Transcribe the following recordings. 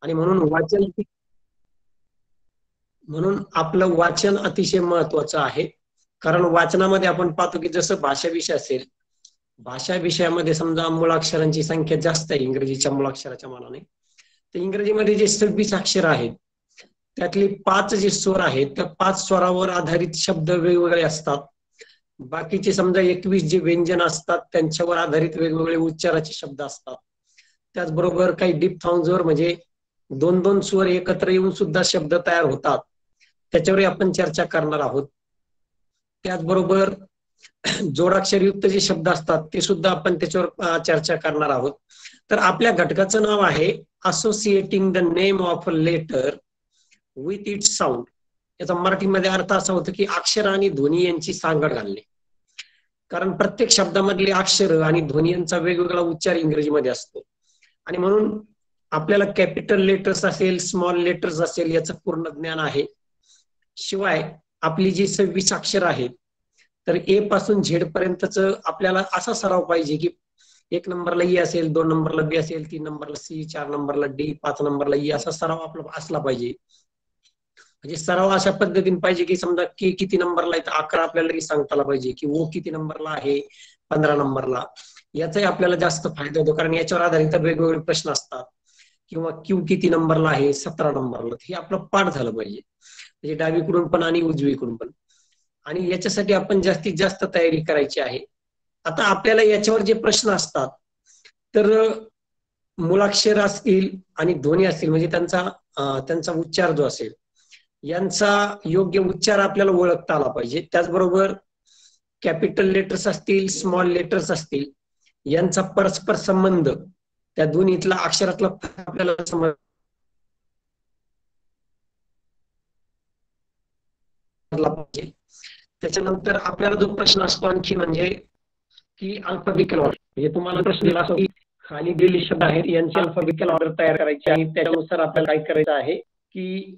आणि म्हणून आपलं वाचन अतिशय महत्वाचं आहे. कारण वाचनामध्ये आपण पाहतो की जसं भाषा विषय असेल, भाषा विषयामध्ये समजा मुळाक्षरांची संख्या जास्त आहे इंग्रजीच्या मुळाक्षराच्या मानाने. तर इंग्रजीमध्ये जे 26 अक्षर आहेत त्यातली 5 जे स्वर आहेत त्या 5 स्वरावर आधारित शब्द वेगवेगळे असतात. बाकीचे समजा 21 जे व्यंजन असतात त्यांच्यावर आधारित वेगवेगळे उच्चाराचे शब्द असतात. त्याचबरोबर काही डिप्थॉन्ग्सवर म्हणजे 2-2 स्वर एकत्र येऊन सुद्धा शब्द तयार होतात, त्याच्यावरही आपण चर्चा करणार आहोत. त्याचबरोबर जोडाक्षरयुक्त जे शब्द असतात ते सुद्धा आपण त्याच्यावर चर्चा करणार आहोत. तर आपल्या घटकाचं नाव आहे associating the name of a letter with its sound. याचा मराठीमध्ये अर्थ असा होतो की अक्षर आणि ध्वनी यांची सांगड घालणे. कारण प्रत्येक शब्दामधले अक्षर आणि ध्वनी यांचा वेगवेगळा उच्चार इंग्रजीमध्ये असतो आणि म्हणून आपल्याला कॅपिटल लेटर्स असेल, स्मॉल लेटर्स असेल याचं पूर्ण ज्ञान आहे. शिवाय आपली जी 26 अक्षर आहेत तर ए पासून झेड पर्यंतच आपल्याला असा सराव पाहिजे की 1 नंबरला ई असेल, 2 नंबरला बी असेल, 3 नंबरला सी, 4 नंबरला डी, 5 नंबरला ई असा सराव आपला असला पाहिजे. म्हणजे सराव अशा पद्धतीने पाहिजे की समजा के किती नंबरला आहे तर 11 आपल्याला सांगता आला पाहिजे, की ओ किती नंबरला आहे 15 नंबरला. याचाही आपल्याला जास्त फायदा होतो कारण याच्यावर आधारित वेगवेगळे प्रश्न असतात. किंवा क्यू किती नंबरला आहे 17 नंबरला, हे आपलं पाठ झालं पाहिजे म्हणजे डावीकडून पण आणि उजवीकडून पण. आणि याच्यासाठी आपण जास्तीत जास्त तयारी करायची आहे. आता आपल्याला याच्यावर जे प्रश्न असतात तर मुळाक्षर असतील आणि ध्वनी असतील म्हणजे त्यांचा उच्चार जो असेल यांचा योग्य उच्चार आपल्याला ओळखता आला पाहिजे. त्याचबरोबर कॅपिटल लेटर्स असतील, स्मॉल लेटर्स असतील यांचा परस्पर संबंध त्या दोन्हीतला अक्षरातला आपल्याला समजला पाहिजे. त्याच्यानंतर आपल्याला जो प्रश्न असतो आणखी म्हणजे की अल्फाबेटिकल ऑर्डर, म्हणजे तुम्हाला प्रश्न दिला असतो की खाली दिलेले शब्द आहेत यांची अल्फाबेटिकल ऑर्डर तयार करायची आणि त्यानुसार आपल्याला काय करायचं आहे की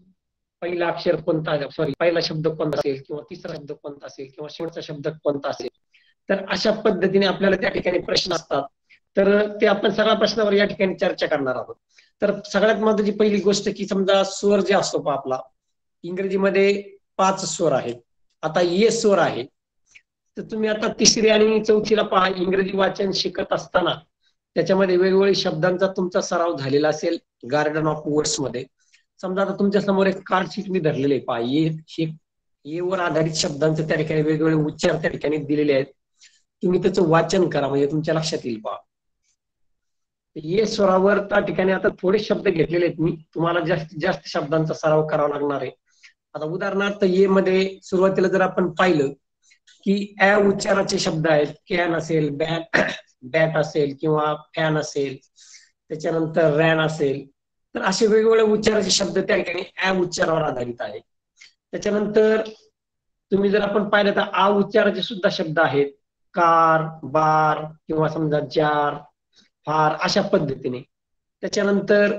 पहिला अक्षर कोणता, सॉरी पहिला शब्द कोणता असेल किंवा तिसरा शब्द कोणता असेल किंवा शेवटचा शब्द कोणता असेल. तर अशा पद्धतीने आपल्याला त्या ठिकाणी प्रश्न असतात. तर ते आपण सगळ्या प्रश्नावर या ठिकाणी चर्चा करणार आहोत. तर सगळ्यात महत्वाची पहिली गोष्ट की समजा स्वर जे असतो आपला इंग्रजीमध्ये 5 स्वर आहेत. आता ये स्वर आहे तर तुम्ही आता तिसरी आणि चौथीला पहा इंग्रजी वाचन शिकत असताना त्याच्यामध्ये वेगवेगळ्या शब्दांचा तुमचा सराव झालेला असेल गार्डन ऑफ वर्ड्स मध्ये. समजा आता तुमच्या समोर एक कार्ड शीट मी धरलेले पहा, ये वर आधारित शब्दांचे त्या ठिकाणी वेगवेगळे उच्चार त्या ठिकाणी दिलेले आहेत. तुम्ही त्याचं वाचन करा म्हणजे तुमच्या लक्षात येईल. पहा ये स्वरावर त्या ठिकाणी आता थोडे शब्द घेतलेले आहेत मी, तुम्हाला जास्तीत जास्त शब्दांचा सराव करावा लागणार आहे. आता उदाहरणार्थ ये मध्ये सुरुवातीला जर आपण पाहिलं की ऍ उच्चाराचे शब्द आहेत, कॅन असेल, बॅट असेल किंवा फॅन असेल, त्याच्यानंतर रॅन असेल. तर असे वेगवेगळे उच्चाराचे शब्द त्या ठिकाणी ऍ उच्चारावर आधारित आहे. त्याच्यानंतर तुम्ही जर आपण पाहिलं तर आ उच्चाराचे सुद्धा शब्द आहेत, कार, बार किंवा समजा जार, फार अशा पद्धतीने. त्याच्यानंतर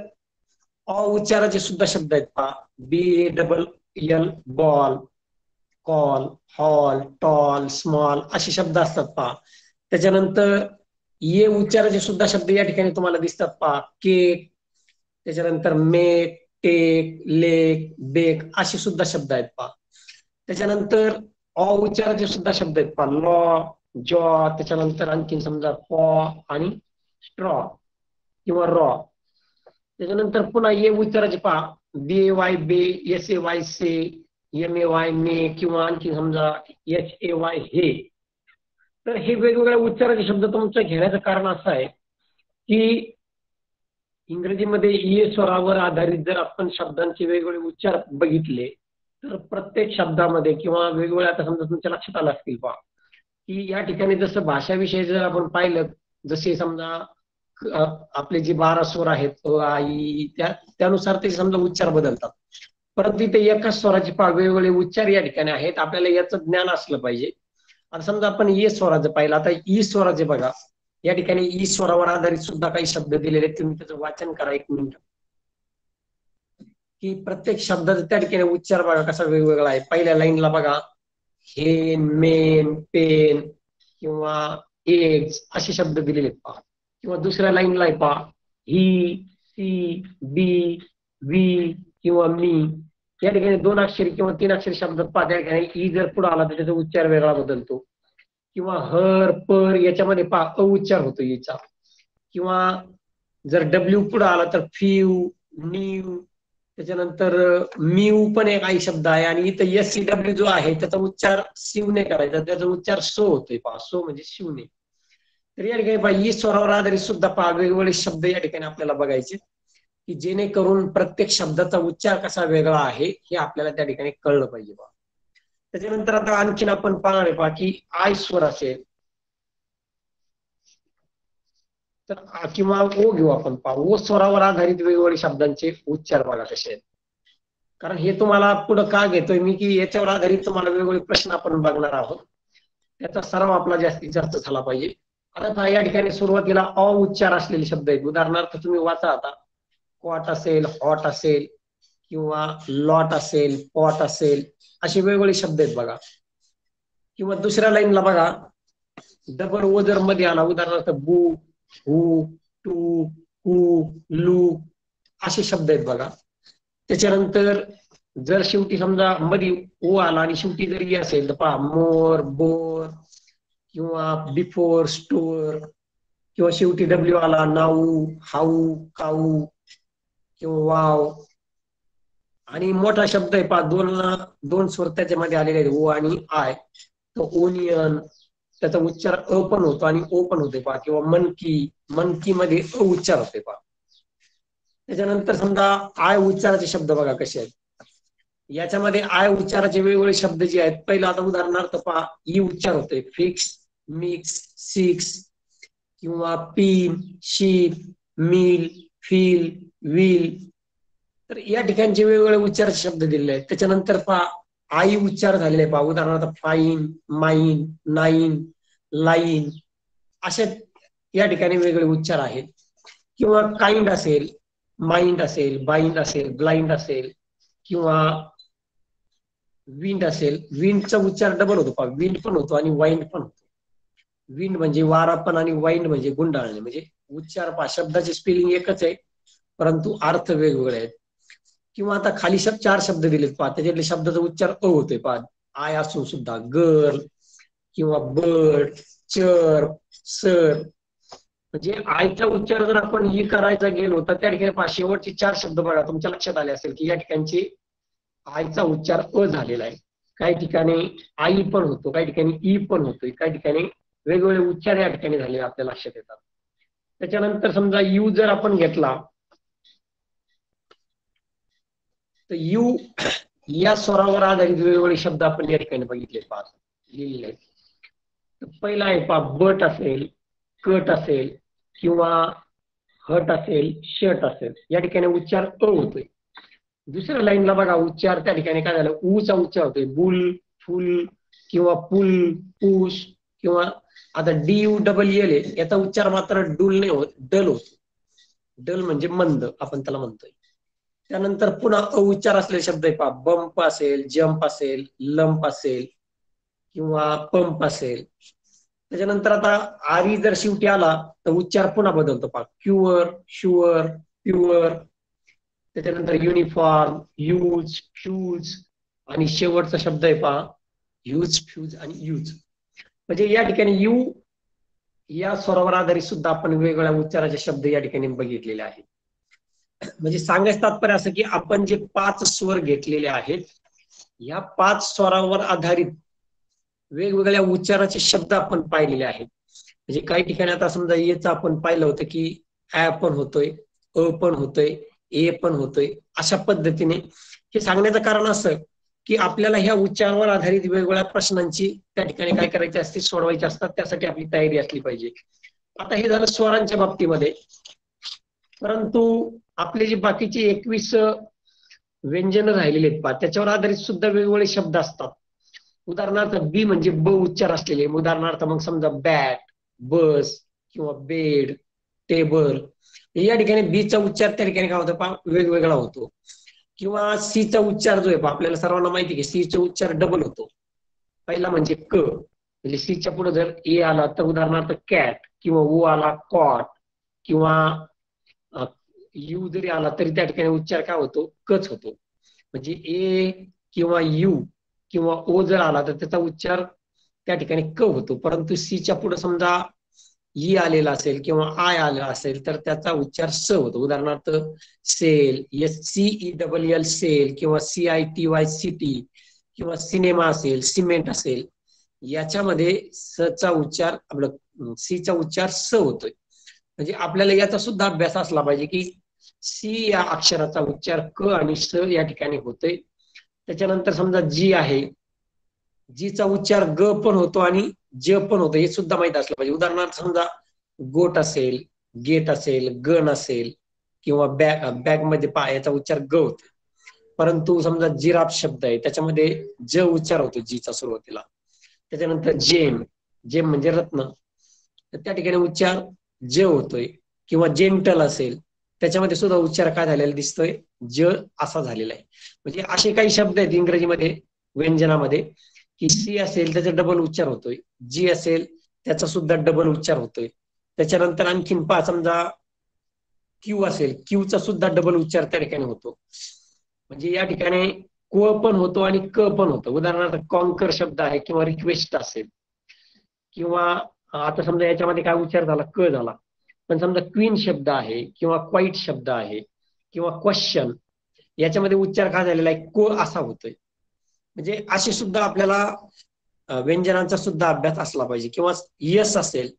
अ उच्चाराचे सुद्धा शब्द आहेत पहा, BALL ball, call, hall, tall, small असे शब्द असतात पहा. त्याच्यानंतर ये उच्चाराचे सुद्धा शब्द या ठिकाणी तुम्हाला दिसतात पहा, केक, त्याच्यानंतर मेक, टेक, लेक, बेक असे सुद्धा शब्द आहेत पहा. त्याच्यानंतर अ उच्चाराचे सुद्धा शब्द आहेत पहा, लॉ, जॉ, त्याच्यानंतर आणखी समजा पॉ आणि स्ट्रॉ किंवा रॉ. त्याच्यानंतर पुन्हा ये उच्चाराचे पहा, BAY बे, SAY से, MAY मे किंवा आणखी समजा HAY हे. तर हे वेगवेगळ्या उच्चाराचे शब्द तुमचं घेण्याचं कारण असं आहे की इंग्रजीमध्ये ये स्वरावर आधारित जर आपण शब्दांचे वेगवेगळे उच्चार बघितले तर प्रत्येक शब्दामध्ये किंवा वेगवेगळ्या आता समजा तुमच्या लक्षात आलं असतील पहा की या ठिकाणी जसं भाषाविषयी जर आपण पाहिलं, जसे समजा आपले जे 12 स्वर आहेत आई त्यानुसार ते समजा उच्चार बदलतात. परंतु इथे एकाच स्वराचे पहा वेगवेगळे उच्चार या ठिकाणी आहेत. आपल्याला याचं ज्ञान असलं पाहिजे. आता समजा आपण ये स्वराचं पाहिलं, आता ई स्वराचे बघा या ठिकाणी ई स्वरावर आधारित सुद्धा काही शब्द दिलेले आहेत. तुम्ही त्याचं वाचन करा 1 मिनिट की प्रत्येक शब्दाचा त्या ठिकाणी उच्चार बघा कसा वेगवेगळा आहे. पहिल्या लाईनला बघा हेन, मेन, पेन किंवा एग्स असे शब्द दिलेले आहेत पहा. किंवा दुसऱ्या लाईनला आहे पहा ही, सी, बी, वी किंवा मी, या ठिकाणी 2 अक्षरी किंवा 3 अक्षरी शब्दात पहा, त्या ठिकाणी ई जर पुढे आला तर त्याचा उच्चार वेगळा बदलतो. किंवा हर पर याच्यामध्ये पहा अउच्चार होतो याचा. किंवा जर डब्ल्यू पुढे आला तर फ्यू, न्यू, त्याच्यानंतर म्यू पण एक आई शब्द आहे. आणि इथं एस सी डब्ल्यू जो आहे त्याचा उच्चार शिवने करायचा, त्याचा उच्चार सो होतोय पहा, सो म्हणजे शिवने. तर या ठिकाणी पहा ई स्वरावर आधारित सुद्धा पहा वेगवेगळे शब्द या ठिकाणी आपल्याला बघायचे, की जेणेकरून प्रत्येक शब्दाचा उच्चार कसा वेगळा आहे हे आपल्याला त्या ठिकाणी कळलं पाहिजे पहा. त्याच्यानंतर आता आणखीन आपण पाहणार आहे पहा की आय स्वर असेल तर किंवा ओ घेऊ आपण पहा, ओ स्वरावर आधारित वेगवेगळे शब्दांचे उच्चार बघा कसे आहेत. कारण हे तुम्हाला पुढे का घेतोय मी, की याच्यावर आधारित तुम्हाला वेगवेगळे प्रश्न आपण बघणार आहोत, त्याचा सराव आपला जास्तीत जास्त झाला पाहिजे. आता या ठिकाणी सुरुवातीला अ उच्चार असलेले शब्द आहेत. उदाहरणार्थ तुम्ही वाचा आता, क्वाट असेल, हॉट असेल, किंवा लॉट असेल, पॉट असेल, असे वेगवेगळे शब्द आहेत बघा. किंवा दुसऱ्या लाईनला बघा, डबल ओ जर मध्ये आला, उदाहरणार्थ बू, हू, टू, हू, लू, असे शब्द आहेत बघा. त्याच्यानंतर जर शेवटी समजा मध्ये ओ आला आणि शेवटी जर ई असेल तर पहा मोर, बोर, किंवा बिफोर, स्टोर, किंवा शेवटी डब्ल्यू आला, नाऊ, हाऊ, काऊ, किंवा वाव. आणि मोठा शब्द आहे पहा, दोन स्वर त्याच्यामध्ये आलेले आहेत, ओ आणि आय. तो ओनियन, त्याचा उच्चार अ पण होतो आणि ओ पण होते पहा. किंवा मनकी, मनकी मध्ये अ उच्चार होते पहा. त्याच्यानंतर समजा आय उच्चाराचे शब्द बघा कसे आहेत. याच्यामध्ये आय उच्चाराचे वेगवेगळे शब्द जे आहेत, पहिला आता उदाहरणार्थ पहा, ई उच्चार होते, फिक्स, मिक्स, सिक्स, किंवा pin, ship, mill, feel, will. तर या ठिकाणचे वेगवेगळे उच्चाराचे शब्द दिलेले आहेत. त्याच्यानंतर पहा आई उच्चार झालेले पहा, उदाहरणार्थ फाईन, माइन, नाईन, लाईन, असे या ठिकाणी वेगवेगळे उच्चार आहेत. किंवा काइंड असेल, माइंड असेल, बाइंड असेल, ब्लाइंड असेल, किंवा विंड असेल. विंडचा उच्चार डबल होतो पहा, विंड पण होतो आणि वाइंड पण होतो. विंड म्हणजे वारा पण आणि वाइंड म्हणजे गुंडाळणे. म्हणजे उच्चार पहा, शब्दाचे स्पेलिंग एकच आहे परंतु अर्थ वेगवेगळे आहेत. किंवा आता खाली 4 शब्द दिलेत पहा, त्याच्यातले शब्दाचा उच्चार अ होतोय पहा, आय असून सुद्धा. गर्ल, किंवा बर्ड, चर, सर. म्हणजे आयचा उच्चार जर आपण ई करायचा गेलो तर त्या ठिकाणी पहा शेवटचे 4 शब्द बघा तुमच्या लक्षात आले असेल की या ठिकाणची आयचा उच्चार अ झालेला आहे. काही ठिकाणी आई पण होतो, काही ठिकाणी ई पण होतोय, काही ठिकाणी वेगवेगळे उच्चार या ठिकाणी झालेले आपल्या लक्षात येतात. त्याच्यानंतर समजा यू जर आपण घेतला तर यू या स्वरावर आधारित वेगवेगळे शब्द आपण या ठिकाणी बघितले पाच लिहिलेले आहेत. पहिला आहे पहा, बट असेल, कट असेल, किंवा हट असेल, शर्ट असेल, या ठिकाणी उच्चार अ होतोय. दुसऱ्या लाईनला बघा उच्चार त्या ठिकाणी काय झालं, ऊचा उच्चार होतोय, बुल, फुल, किंवा पुल, पुश, किंवा आता डी यू डबल एल याचा उच्चार मात्र डुल नाही होत, डल होतो. डल म्हणजे मंद आपण त्याला म्हणतोय. त्यानंतर पुन्हा अ उच्चार असलेले शब्द आहे पहा, बंप असेल, जम्प असेल, लंप असेल, किंवा पंप असेल. त्याच्यानंतर आता आरी जर शेवटी आला तर उच्चार पुन्हा बदलतो पहा, क्युअर, शुअर, प्युअर. त्याच्यानंतर युनिफॉर्म, यूज, फ्यूज, आणि शेवटचा शब्द आहे पहा यूज, फ्यूज आणि यूज. म्हणजे या ठिकाणी यू या स्वरावर आधारित सुद्धा आपण वेगवेगळ्या उच्चाराचे शब्द या ठिकाणी बघितलेले आहेत. म्हणजे सांगायचं तात्पर्य असं की आपण जे 5 स्वर घेतलेले आहेत या 5 स्वरावर आधारित वेगवेगळ्या उच्चाराचे शब्द आपण पाहिलेले आहेत. म्हणजे काही ठिकाणी आता समजा येचं आपण पाहिलं होतं की ऍ पण होतोय, अ पण होतोय, ए पण होतोय. अशा पद्धतीने हे सांगण्याचं कारण असं की आपल्याला ह्या उच्चारावर आधारित वेगवेगळ्या प्रश्नांची त्या ठिकाणी काय करायची असते, सोडवायची असतात, त्यासाठी आपली तयारी असली पाहिजे. आता हे झालं स्वरांच्या बाबतीमध्ये. परंतु आपले जे बाकीचे 21 व्यंजन राहिलेले आहेत पहा, त्याच्यावर आधारित सुद्धा वेगवेगळे शब्द असतात. उदाहरणार्थ बी म्हणजे ब उच्चार असलेले, उदाहरणार्थ मग समजा बॅट, बस, किंवा बेड, टेबल. या ठिकाणी बीचा उच्चार त्या ठिकाणी काय होतो पहा वेगवेगळा होतो. किंवा सीचा उच्चार जो आहे पहा, आपल्याला सर्वांना माहिती आहे की सीचा उच्चार डबल होतो. पहिला म्हणजे क, म्हणजे सीच्या पुढे जर ए आला तर उदाहरणार्थ कॅट, किंवा ओ आला कॉट, किंवा यू जरी आला तरी त्या ठिकाणी उच्चार काय होतो, कच होतो. म्हणजे ए किंवा यू किंवा ओ जर आला तर त्याचा उच्चार त्या ठिकाणी क होतो. परंतु सीच्या पुढे समजा ई आलेला असेल किंवा आय आलेला असेल तर त्याचा उच्चार स होतो. उदाहरणार्थ सेल, SCELL सेल किंवा CITY सिटी किंवा सिनेमा असेल, सिमेंट असेल, याच्यामध्ये सचा उच्चार आपलं सीचा उच्चार स होतोय. म्हणजे आपल्याला याचा सुद्धा अभ्यास असला पाहिजे की सी या अक्षराचा उच्चार क आणि स या ठिकाणी होतोय. त्याच्यानंतर समजा जी आहे, जीचा उच्चार ग पण होतो आणि ज पण होतो, हे सुद्धा माहित असलं पाहिजे. उदाहरणार्थ समजा गोट असेल, गेट असेल, गण असेल किंवा बॅग मध्ये याचा उच्चार ग होतो. परंतु समजा जिराफ शब्द आहे त्याच्यामध्ये ज उच्चार होतो जीचा सुरुवातीला. त्याच्यानंतर जेम, जेम म्हणजे रत्न, तर त्या ठिकाणी उच्चार ज होतोय. किंवा जेंटल असेल त्याच्यामध्ये सुद्धा उच्चार काय झालेला दिसतोय, ज असा झालेला आहे. म्हणजे असे काही शब्द आहेत इंग्रजीमध्ये व्यंजनामध्ये की सी असेल त्याचा डबल उच्चार होतोय, जी असेल त्याचा सुद्धा डबल उच्चार होतोय. त्याच्यानंतर आणखीन पहा, समजा क्यू असेल, क्यूचा सुद्धा डबल उच्चार त्या ठिकाणी होतो. म्हणजे या ठिकाणी क पण होतो आणि क पण होतो. उदाहरणार्थ कॉन्कर शब्द आहे किंवा रिक्वेस्ट असेल किंवा आता समजा याच्यामध्ये काय उच्चार झाला, क झाला. पण समजा क्वीन शब्द आहे किंवा क्वाईट शब्द आहे किंवा क्वेश्चन, याच्यामध्ये उच्चार काय झालेला आहे, को असा होतोय. म्हणजे असे सुद्धा आपल्याला व्यंजनांचा सुद्धा अभ्यास असला पाहिजे. किंवा यस असेल,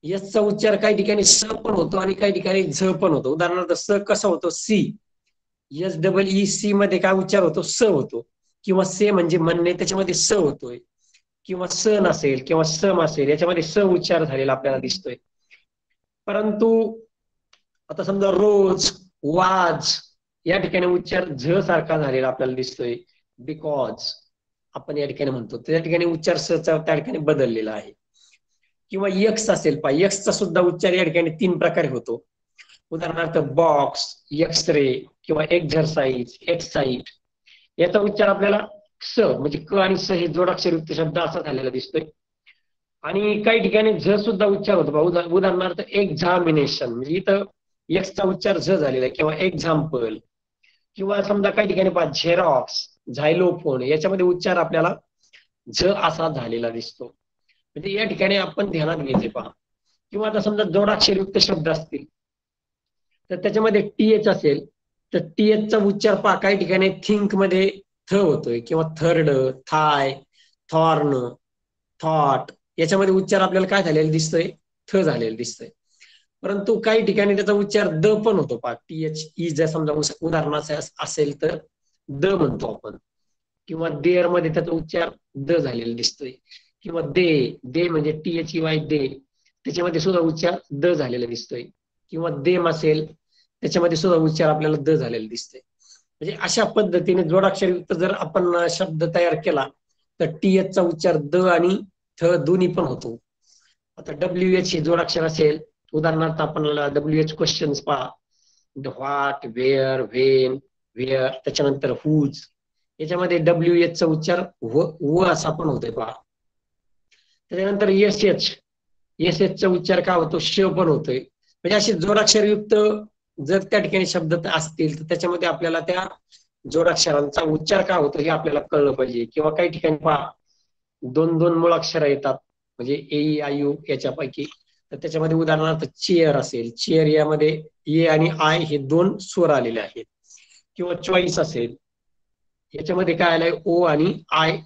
यसचा उच्चार काही ठिकाणी स पण होतो आणि काही ठिकाणी झ पण होतो. उदाहरणार्थ स कसा होतो, सी, SEEC मध्ये काय उच्चार होतो, स होतो. किंवा से म्हणजे म्हणणे, त्याच्यामध्ये स होतोय. किंवा सण असेल किंवा सम असेल, याच्यामध्ये स उच्चार झालेला आपल्याला दिसतोय. परंतु आता समजा रोज, वाज या ठिकाणी उच्चार झ सारखा झालेला आपल्याला दिसतोय. बिकॉज आपण या ठिकाणी म्हणतो, त्या ठिकाणी उच्चार सचा त्या ठिकाणी बदललेला आहे. किंवा यक्स असेल, पहा यक्सचा सुद्धा उच्चार या ठिकाणी 3 प्रकारे होतो. उदाहरणार्थ बॉक्स, एक्स रे किंवा एक्झरसाइज, एक्साइट, याचा उच्चार आपल्याला स म्हणजे क आणि स हे जोडाक्षरयुक्त शब्द असा झालेला दिसतोय. आणि काही ठिकाणी झ सुद्धा उच्चार होतो. उदाहरणार्थ एक्झामिनेशन, म्हणजे इथं एक्सचा उच्चार झ झालेला आहे. किंवा एक्झाम्पल, किंवा समजा काही ठिकाणी पहा झेरॉक्स, झायलोफोन, याच्यामध्ये उच्चार आपल्याला झ असा झालेला दिसतो. म्हणजे या ठिकाणी आपण ध्यानात घ्यायचे पहा. किंवा आता समजा जोडाक्षरयुक्त शब्द असतील तर त्याच्यामध्ये TH असेल तर TH चा उच्चार पहा, काही ठिकाणी थिंक मध्ये थ होतोय किंवा थर्ड, थाय, थॉर्न, थॉट, याच्यामध्ये उच्चार आपल्याला काय झालेला दिसतोय, थ झालेला दिसतोय. परंतु काही ठिकाणी त्याचा उच्चार द पण होतो पहा. THE जर समजा उदाहरणार्थ असेल तर द म्हणतो आपण. किंवा देअर मध्ये त्याचा उच्चार द झालेला दिसतोय. किंवा दे म्हणजे THEY दे, त्याच्यामध्ये सुद्धा उच्चार द झालेला दिसतोय. किंवा देम असेल त्याच्यामध्ये सुद्धा उच्चार आपल्याला द झालेला दिसतोय. म्हणजे अशा पद्धतीने जोडाक्षरयुक्त जर आपण शब्द तयार केला तर TH चा उच्चार द आणि थ दोन्ही पण होतो. आता WH हे जोडाक्षर असेल, उदाहरणार्थ आपण WH क्वेश्चन्स पहा, व्हॉट, वेअर, व्हेन, वेअर, त्याच्यानंतर हुज, याच्यामध्ये WH चा उच्चार व असा पण होतोय पहा. त्याच्यानंतर SH चा उच्चार काय होतो, श पण होतोय. म्हणजे असे जोडाक्षरयुक्त जर त्या ठिकाणी शब्द असतील तर त्याच्यामध्ये आपल्याला त्या जोडाक्षरांचा उच्चार काय होतो हे आपल्याला कळलं पाहिजे. किंवा काही ठिकाणी पहा 2 मुळाक्षर येतात, म्हणजे AEIU याच्यापैकी, तर त्याच्यामध्ये उदाहरणार्थ चेअर असेल, चेअर यामध्ये ए आणि आय हे 2 स्वर आलेले आहेत. किंवा चॉईस असेल, याच्यामध्ये काय आलंय, ओ आणि आय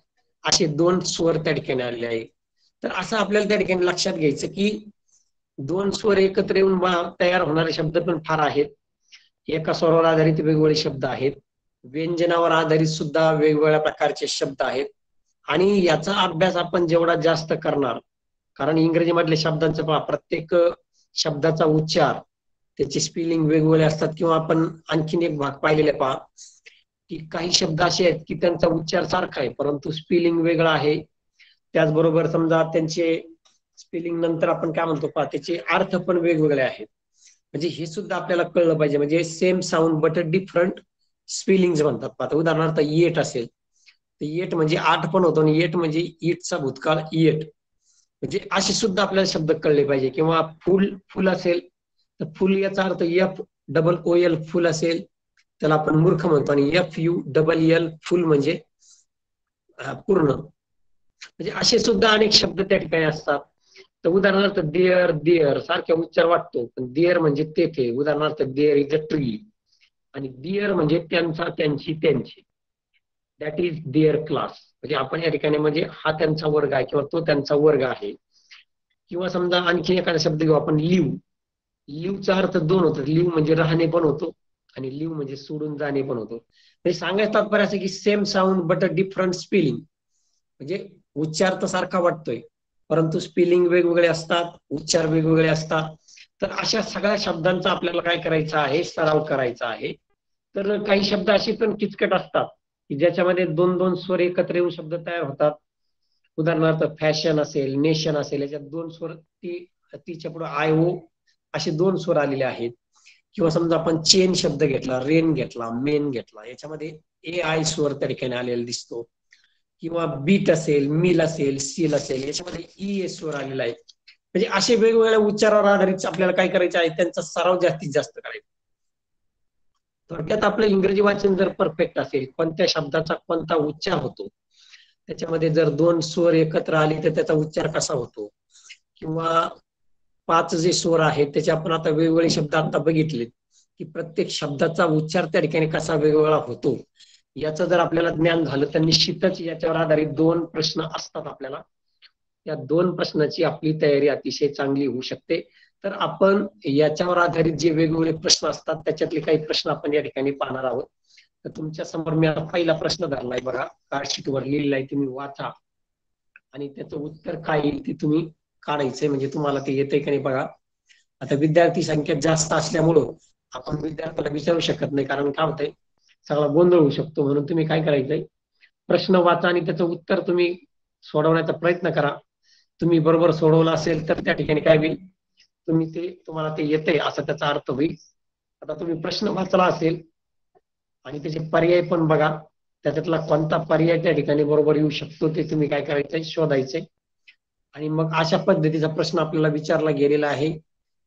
असे 2 स्वर त्या ठिकाणी आलेले आहेत. तर असं आपल्याला त्या ठिकाणी लक्षात घ्यायचं की 2 स्वर एकत्र येऊन तयार होणारे शब्द पण फार आहेत. एका स्वरावर आधारित वेगवेगळे शब्द आहेत. व्यंजनावर आधारित सुद्धा वेगवेगळ्या प्रकारचे शब्द आहेत. आणि याचा अभ्यास आपण जेवढा जास्त करणार, कारण इंग्रजीमधल्या शब्दांचा पहा, प्रत्येक शब्दाचा उच्चार, त्याचे स्पेलिंग वेगवेगळे असतात. किंवा आपण आणखीन एक भाग पाहिलेला पहा की काही शब्द असे आहेत की त्यांचा उच्चार सारखा आहे परंतु स्पेलिंग वेगळा आहे. त्याचबरोबर समजा त्यांचे स्पेलिंग नंतर आपण काय म्हणतो पहा, त्याचे अर्थ पण वेगवेगळे आहेत. म्हणजे हे सुद्धा आपल्याला कळलं पाहिजे. म्हणजे same sound but different spelling म्हणतात पहा. उदाहरणार्थ येट असेल तर येट म्हणजे 8 पण होतो आणि येट म्हणजे ईटचा भूतकाळ येट. म्हणजे असे सुद्धा आपल्याला शब्द कळले पाहिजे. किंवा फुल असेल तर फुल याचा अर्थ FULL फुल असेल त्याला आपण मूर्ख म्हणतो, आणि FULL फुल म्हणजे पूर्ण. म्हणजे असे सुद्धा अनेक शब्द त्या ठिकाणी असतात. तर उदाहरणार्थ देअर, देअर सारखा उच्चार वाटतो, पण देअर म्हणजे तेथे. उदाहरणार्थ देअर इज अ ट्री, आणि देअर म्हणजे त्यांचा, त्यांची, त्यांची. That is their class. म्हणजे आपण या ठिकाणी म्हणजे हा त्यांचा वर्ग आहे किंवा तो त्यांचा वर्ग आहे. किंवा समजा आणखी एखादा शब्द घेऊ आपण, लिव्ह. लिव्हचा अर्थ दोन होतो. लिव्ह म्हणजे राहणे पण होतो, आणि लिव्ह म्हणजे सोडून जाणे पण होतो. म्हणजे सांगायचं तात्पर्य असं की same sound but a different spelling. म्हणजे उच्चार तर सारखा वाटतोय, परंतु स्पेलिंग वेगवेगळे असतात, उच्चार वेगवेगळे असतात. तर अशा सगळ्या शब्दांचा आपल्याला काय करायचं आहे, सराव करायचा आहे. तर काही शब्द असे पण किचकट असतात की ज्याच्यामध्ये दोन दोन स्वर एकत्र येऊन शब्द तयार होतात. उदाहरणार्थ फॅशन असेल, नेशन असेल, याच्यात दोन स्वर तिच्या पुढे IO असे दोन स्वर आलेले आहेत. किंवा समजा आपण चेन शब्द घेतला, रेन घेतला, मेन घेतला, याच्यामध्ये AI स्वर त्या ठिकाणी आलेला दिसतो. किंवा बीट असेल, मिल असेल, सील असेल, याच्यामध्ये ES स्वर आलेला आहे. म्हणजे असे वेगवेगळ्या उच्चारावर आधारित आपल्याला काय करायचं आहे, त्यांचा सराव जास्तीत जास्त करायचा. थोडक्यात आपलं इंग्रजी वाचन जर परफेक्ट असेल, कोणत्या शब्दाचा कोणता उच्चार होतो, त्याच्यामध्ये जर दोन स्वर एकत्र आले तर त्याचा उच्चार कसा होतो, किंवा 5 जे स्वर आहेत त्याचे आपण आता वेगवेगळे शब्द आता बघितले की प्रत्येक शब्दाचा उच्चार त्या ठिकाणी कसा वेगवेगळा होतो, याचं जर आपल्याला ज्ञान झालं तर निश्चितच याच्यावर आधारित 2 प्रश्न असतात आपल्याला. या 2 प्रश्नाची आपली तयारी अतिशय चांगली होऊ शकते. तर आपण याच्यावर आधारित जे वेगवेगळे प्रश्न असतात त्याच्यातले काही प्रश्न आपण या ठिकाणी पाहणार आहोत. तर तुमच्या समोर मी आता पहिला प्रश्न धरलाय बघा, कार्डशीटवर लिहिलेला आहे, तुम्ही वाचा आणि त्याचं उत्तर काय येईल ते तुम्ही काढायचंय. म्हणजे तुम्हाला ते येतंय का नाही बघा. आता विद्यार्थी संख्या जास्त असल्यामुळं आपण विद्यार्थ्याला विचारू शकत नाही, कारण काय होतंय सगळा गोंधळ होऊ शकतो. म्हणून तुम्ही काय करायचंय, प्रश्न वाचा आणि त्याचं उत्तर तुम्ही सोडवण्याचा प्रयत्न करा. तुम्ही बरोबर सोडवलं असेल तर त्या ठिकाणी काय होईल, तुम्हाला ते येतंय असा त्याचा अर्थ होईल. आता तुम्ही प्रश्न वाचला असेल आणि त्याचे पर्याय पण बघा, त्याच्यातला कोणता पर्याय त्या ठिकाणी बरोबर येऊ शकतो ते तुम्ही काय करायचंय, शोधायचंय. आणि मग अशा पद्धतीचा प्रश्न आपल्याला विचारला गेलेला आहे.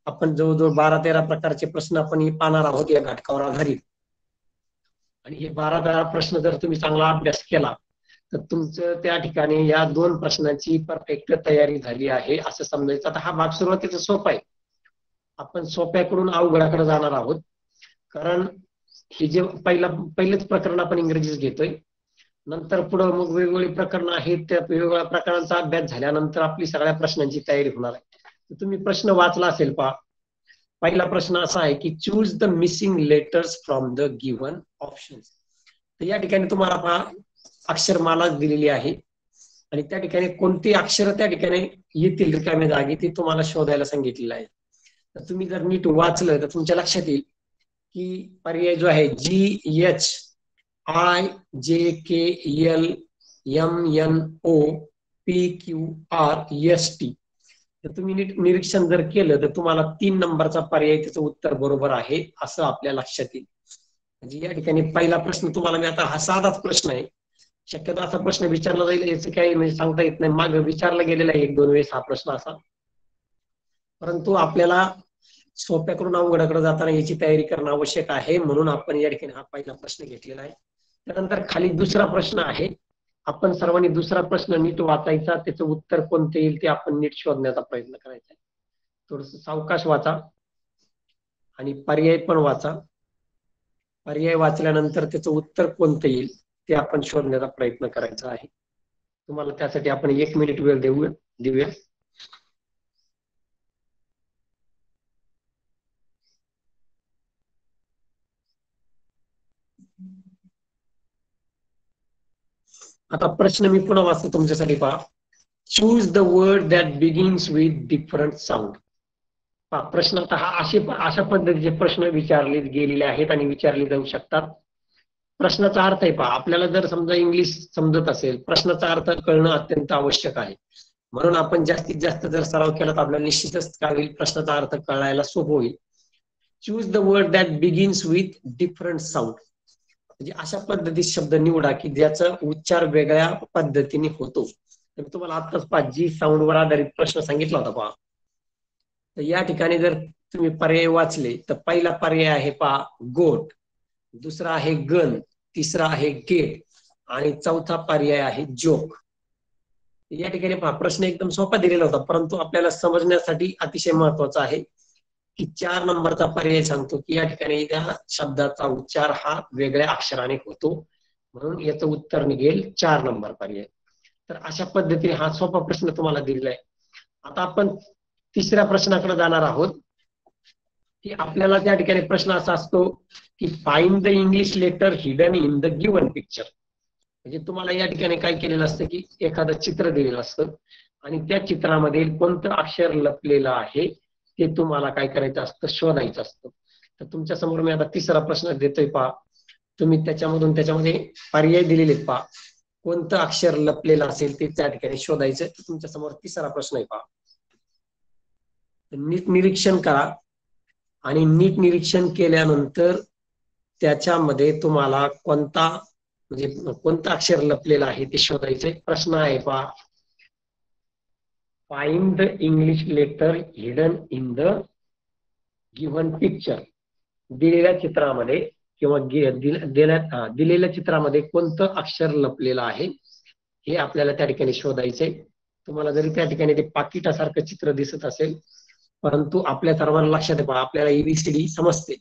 आपण जवळजवळ 12-13 प्रकारचे प्रश्न आपण पाहणार आहोत या घटकावर आधारित. आणि हे 12-13 प्रश्न जर तुम्ही चांगला अभ्यास केला तर तुमचं त्या ठिकाणी या 2 प्रश्नाची परफेक्ट तयारी झाली आहे असं समजायचं. आता हा भाग सुरुवातीचा सोपा आहे, आपण सोप्याकडून अवघडाकडे जाणार आहोत. कारण हे जे पहिलंच प्रकरण आपण इंग्रजीच घेतोय, नंतर पुढं मग वेगवेगळी प्रकरणं आहेत, त्या वेगवेगळ्या प्रकरणांचा अभ्यास झाल्यानंतर आपली सगळ्या प्रश्नांची तयारी होणार आहे. तुम्ही प्रश्न वाचला असेल पहा. पहिला प्रश्न असा आहे की choose the missing letters from the given options. तर या ठिकाणी तुम्हाला पहा अक्षरमाला दिलेली आहे आणि त्या ठिकाणी कोणती अक्षर त्या ठिकाणी येतील रिकाम्या जागी ते तुम्हाला शोधायला सांगितलेलं आहे. तर तुम्ही जर नीट वाचलं तर तुमच्या लक्षात येईल की पर्याय जो आहे GHIJKLMNOPQRST, तर तुम्ही नीट निरीक्षण जर केलं तर तुम्हाला 3 नंबरचा पर्याय त्याचं उत्तर बरोबर आहे असं आपल्या लक्षात येईल. म्हणजे या ठिकाणी पहिला प्रश्न तुम्हाला मी आता हा साधाच प्रश्न आहे, शक्यतो असा प्रश्न विचारला जाईल याचं काही म्हणजे सांगता येत नाही. मागे विचारला गेलेला आहे 1-2 वेळेस हा प्रश्न असा, परंतु आपल्याला सोप्याकडून अवघडाकडे जाताना याची तयारी करणं आवश्यक आहे. म्हणून आपण या ठिकाणी हा पहिला प्रश्न घेतलेला आहे. त्यानंतर खाली दुसरा प्रश्न आहे, आपण सर्वांनी दुसरा प्रश्न नीट वाचायचा, त्याचं उत्तर कोणतं येईल ते आपण नीट शोधण्याचा प्रयत्न करायचा. थोडस सावकाश वाचा आणि पर्याय पण वाचा. पर्याय वाचल्यानंतर त्याचं उत्तर कोणतं येईल ते आपण शोधण्याचा प्रयत्न करायचा आहे. तुम्हाला त्यासाठी आपण 1 मिनिट वेळ देऊया. आता प्रश्न मी पुन्हा वाचतो तुमच्यासाठी पहा. Choose the word that begins with different sound. प्रश्न आता हा अशा पद्धतीचे प्रश्न विचारले गेलेले आहेत आणि विचारले जाऊ शकतात. प्रश्नाचा अर्थ आहे पहा, आपल्याला जर समजा इंग्लिश समजत असेल, प्रश्नाचा अर्थ कळणं अत्यंत आवश्यक आहे. म्हणून आपण जास्तीत जास्त जर सराव केला तर आपल्याला निश्चितच काय होईल, प्रश्नाचा अर्थ कळायला सोपं होईल. Choose the word that begins with different sound. म्हणजे अशा पद्धतीत शब्द निवडा की ज्याचा उच्चार वेगळ्या पद्धतीने होतो. तर तुम्हाला आताच पहा जी साऊंडवर आधारित प्रश्न सांगितला होता पहा. तर या ठिकाणी जर तुम्ही पर्याय वाचले तर पहिला पर्याय आहे पहा गोट, दुसरा आहे गन, तिसरा आहे गेट आणि चौथा पर्याय आहे जोक. या ठिकाणी पहा प्रश्न एकदम सोपा दिलेला होता, परंतु आपल्याला समजण्यासाठी अतिशय महत्वाचा आहे की 4 नंबरचा पर्याय सांगतो की या ठिकाणी त्या शब्दाचा उच्चार हा वेगळ्या अक्षराने होतो, म्हणून याचं उत्तर निघेल 4 नंबर पर्याय. तर अशा पद्धतीने हा सोपा प्रश्न तुम्हाला दिलेला आहे. आता आपण तिसऱ्या प्रश्नाकडे जाणार आहोत की आपल्याला त्या ठिकाणी प्रश्न असा असतो की find the English letter hidden in the given picture. म्हणजे तुम्हाला या ठिकाणी काय केलेलं असतं की एखादं चित्र दिलेलं असतं आणि त्या चित्रामध्ये कोणतं अक्षर लपलेलं आहे ते तुम्हाला काय करायचं असतं, शोधायचं असतं. तर तुमच्या समोर मी आता तिसरा प्रश्न देतोय पहा, तुम्ही त्याच्यामध्ये पर्याय दिलेले पहा, कोणतं अक्षर लपलेलं असेल ते त्या ठिकाणी शोधायचं. तुमच्या समोर तिसरा प्रश्न आहे पहा. नीट निरीक्षण करा आणि नीट निरीक्षण केल्यानंतर त्याच्यामध्ये तुम्हाला कोणतं अक्षर लपलेलं आहे ते शोधायचंय. प्रश्न आहे पहा, find the English letter hidden in the given picture. दिलेल्या चित्रामध्ये किंवा दिलेल्या चित्रामध्ये कोणतं अक्षर लपलेलं आहे हे आपल्याला त्या ठिकाणी शोधायचंय. तुम्हाला जरी त्या ठिकाणी ते पाकिटासारखं चित्र दिसत असेल, परंतु आपल्या सर्वांना लक्षात आहे पहा, आपल्याला एबीसीडी समजते.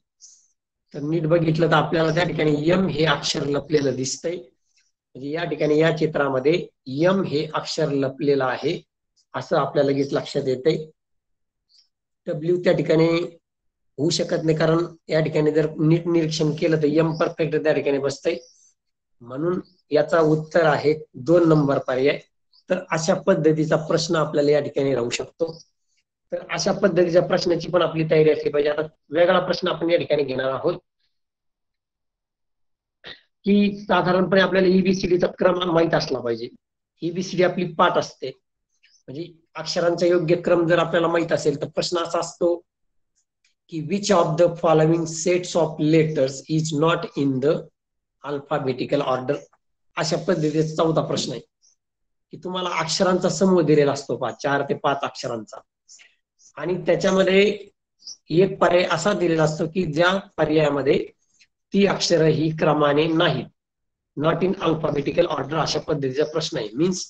तर नीट बघितलं तर आपल्याला त्या ठिकाणी यम हे अक्षर लपलेलं दिसतंय. म्हणजे या ठिकाणी या चित्रामध्ये यम हे अक्षर लपलेलं आहे असं आपल्याला लगेच लक्षात येतंय. डब्ल्यू त्या ठिकाणी होऊ शकत नाही, कारण या ठिकाणी जर नीट निरीक्षण केलं तर यम परफेक्ट त्या ठिकाणी बसतंय, म्हणून याचा उत्तर आहे 2 नंबर पर्याय. तर अशा पद्धतीचा प्रश्न आपल्याला या ठिकाणी राहू शकतो. तर अशा पद्धतीच्या प्रश्नाची पण आपली तयारी असली पाहिजे. आता वेगळा प्रश्न आपण या ठिकाणी घेणार आहोत की साधारणपणे आपल्याला ईबीसीडीचा क्रम माहित असला पाहिजे. ईबीसीडी आपली पाठ असते, म्हणजे अक्षरांचा योग्य क्रम जर आपल्याला माहित असेल तर प्रश्न असा असतो की which of the following sets of letters is not in the alphabetical order. अशा पद्धतीचा चौथा प्रश्न आहे की तुम्हाला अक्षरांचा समूह दिलेला असतो पहा, 4 ते 5 अक्षरांचा, आणि त्याच्यामध्ये एक पर्याय असा दिलेला असतो की ज्या पर्यायामध्ये ती अक्षर ही क्रमाने नाहीत, नॉट इन अल्फाबेटिकल ऑर्डर. अशा पद्धतीचा प्रश्न आहे. Means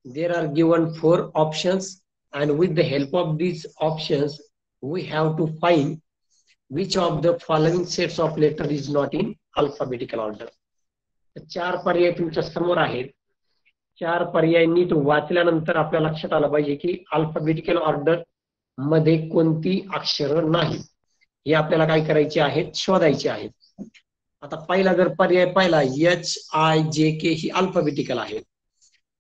there are given 4 options and with the help of these options we have to find which of the following sets of letter is not in alphabetical order. 4 पर्याय तुमच्या समोर आहेत. 4 पर्याय नीट वाचल्यानंतर आपल्या लक्षात आलं पाहिजे की अल्फाबेटिकल ऑर्डर मध्ये कोणती अक्षरं नाही, हे आपल्याला काय करायचे आहेत, शोधायचे आहेत. आता पहिला जर पर्याय पाहिला, HIJK ही अल्फाबेटिकल आहे.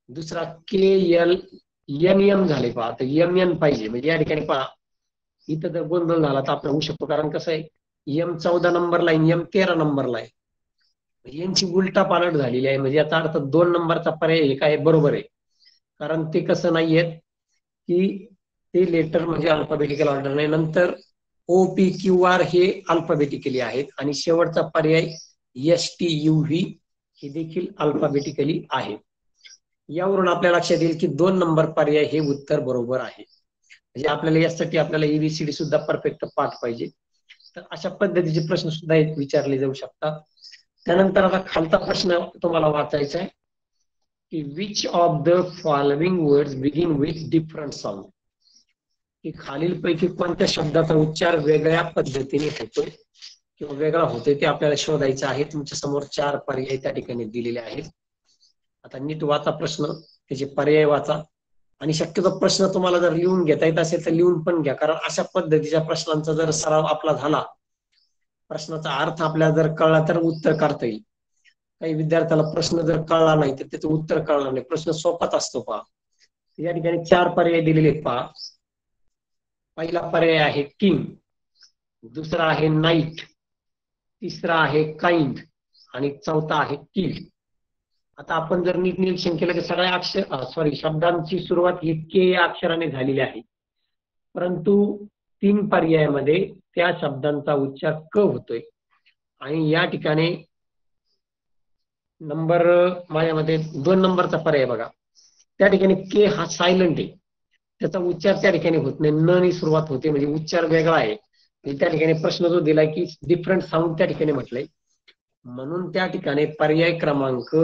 दुसरा KLNM झाले पहा, तर MN पाहिजे. म्हणजे या ठिकाणी पहा, इथं जर गोंधळ झाला तर आपण होऊ शकतो, कारण कसं आहे, M 14 नंबरला आहे, M 13 नंबरला आहे, यांची उलटा पालट झालेली आहे. म्हणजे याचा अर्थ 2 नंबरचा पर्याय हे काय बरोबर आहे, कारण ते कसं नाहीयेत की ते लेटर म्हणजे अल्फाबेटिकल ऑर्डर नाही. नंतर OPQR हे अल्फाबेटिकली आहेत आणि शेवटचा पर्याय STUV हे देखील अल्फाबेटिकली आहे. यावरून आपल्या लक्षात येईल की 2 नंबर पर्याय हे उत्तर बरोबर आहे. म्हणजे आपल्याला यासाठी आपल्याला एबीसीडी सुद्धा परफेक्ट पाठ पाहिजे. तर अशा पद्धतीचे प्रश्न सुद्धा विचारले जाऊ शकतात. त्यानंतर आता खालचा प्रश्न तुम्हाला वाचायचा आहे की which of the following words begin with different sound. की खालीलपैकी कोणत्या शब्दाचा उच्चार वेगळ्या पद्धतीने होतोय किंवा वेगळा होतोय ते आपल्याला शोधायचं आहे. तुमच्या समोर 4 पर्याय त्या ठिकाणी दिलेले आहेत. आता नीट वाचा प्रश्न, त्याचे पर्याय वाचा, आणि शक्यतो प्रश्न तुम्हाला जर लिहून घेता येत असेल तर लिहून पण घ्या, कारण अशा पद्धतीच्या प्रश्नांचा जर सराव आपला झाला, प्रश्नाचा अर्थ आपल्याला जर कळला तर उत्तर काढता येईल. काही विद्यार्थ्याला प्रश्न जर कळला नाही तर त्याचं उत्तर कळणार नाही. प्रश्न सोपाच असतो पहा. या ठिकाणी 4 पर्याय दिलेले आहेत पहा. पहिला पर्याय आहे किंग, दुसरा आहे नाईट, तिसरा आहे काइंड आणि चौथा आहे किल. आता आपण जर नीट निरीक्षण केलं की सगळ्या शब्दांची सुरुवात ही के या अक्षराने झालेली आहे, परंतु 3 पर्यायामध्ये त्या शब्दांचा उच्चार क होतोय. आणि या ठिकाणी माझ्यामध्ये 2 नंबरचा पर्याय बघा, त्या ठिकाणी के हा सायलंट आहे. त्याचा उच्चार त्या ठिकाणी होत नाही, न नी सुरुवात होते, म्हणजे उच्चार वेगळा आहे. त्या ठिकाणी प्रश्न जो दिलाय की डिफरंट साऊंड त्या ठिकाणी म्हटलंय, म्हणून त्या ठिकाणी पर्याय क्रमांक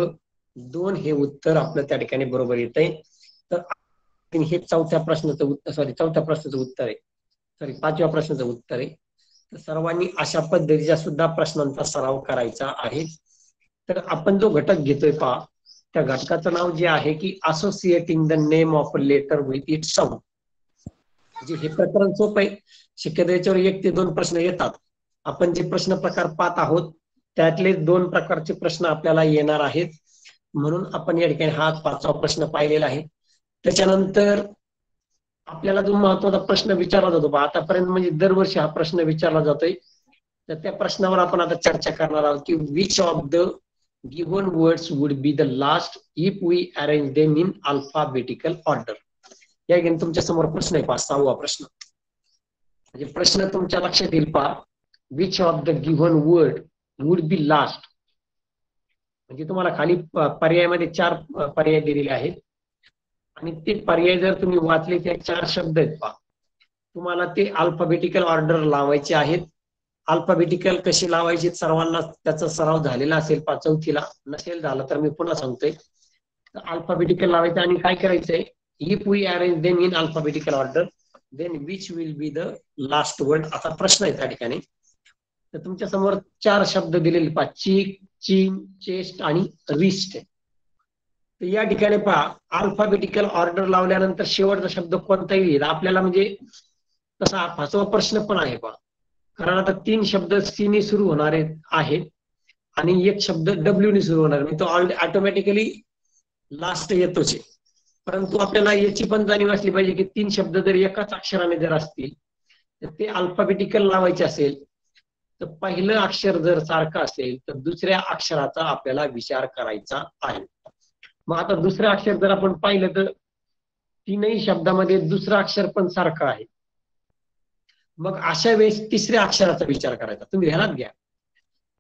2 हे उत्तर आपलं त्या ठिकाणी बरोबर येत आहे. तर हे चौथ्या प्रश्नाचं उत्तर, चौथ्या प्रश्नाचं उत्तर आहे, 5व्या प्रश्नाचं उत्तर आहे. तर सर्वांनी अशा पद्धतीच्या सुद्धा प्रश्नांचा सराव करायचा आहे. तर आपण जो घटक घेतोय पहा, त्या घटकाचं नाव जे आहे की associating the name of a letter with it sound. म्हणजे हे प्रकरण सोपं आहे, शक्यतो याच्यावर 1 ते 2 प्रश्न येतात. आपण जे प्रश्न प्रकार पाहत आहोत त्यातले 2 प्रकारचे प्रश्न आपल्याला येणार आहेत, म्हणून आपण या ठिकाणी हा 5वा प्रश्न पाहिलेला आहे. त्याच्यानंतर आपल्याला जो महत्वाचा प्रश्न विचारला जातो आतापर्यंत, म्हणजे दरवर्षी हा प्रश्न विचारला जातोय, तर त्या प्रश्नावर आपण आता चर्चा करणार आहोत की which of the given words would be the last if we arrange them in alphabetical order. या ठिकाणी तुमच्या समोर प्रश्न आहे 6वा प्रश्न. म्हणजे प्रश्न तुमच्या लक्षात येईल पहा, which of the given word would be last. म्हणजे तुम्हाला खाली पर्यायामध्ये 4 पर्याय दिलेले आहेत आणि ते पर्याय जर तुम्ही वाचले, ते 4 शब्द आहेत पहा, तुम्हाला ते अल्फाबेटिकल ऑर्डर लावायचे आहेत. अल्फाबेटिकल कशी लावायची सर्वांना त्याचा सराव झालेला असेल पहा चौथीला, नसेल झाला तर मी पुन्हा सांगतोय. अल्फाबेटिकल लावायचं आणि काय करायचंय, if we arrange them in alphabetical order then which will be the last word, असा प्रश्न आहे त्या ठिकाणी. तर तुमच्या समोर 4 शब्द दिलेले पहा, चीक, चीन, चेस्ट आणि रिस्ट. तर या ठिकाणी पहा, अल्फाबेटिकल ऑर्डर लावल्यानंतर शेवटचा शब्द कोणताही येईल आपल्याला, म्हणजे तसा 5वा प्रश्न पण आहे पहा, कारण आता 3 शब्द सी ने सुरू होणारे आहेत आणि 1 शब्द डब्ल्यू ने सुरू होणार, तो ऑटोमॅटिकली लास्ट येतोच आहे. परंतु आपल्याला याची पण जाणीव असली पाहिजे की 3 शब्द जर एकाच अक्षराने जर असतील तर ते अल्फाबेटिकल लावायचे असेल तर पहिलं अक्षर जर सारखं असेल तर दुसऱ्या अक्षराचा आपल्याला विचार करायचा आहे. मग आता दुसरं अक्षर जर आपण पाहिलं तर 3ही शब्दामध्ये दुसरं अक्षर पण सारखं आहे. मग अशा वेळेस तिसऱ्या अक्षराचा विचार करायचा. तुम्ही ध्यानात घ्या,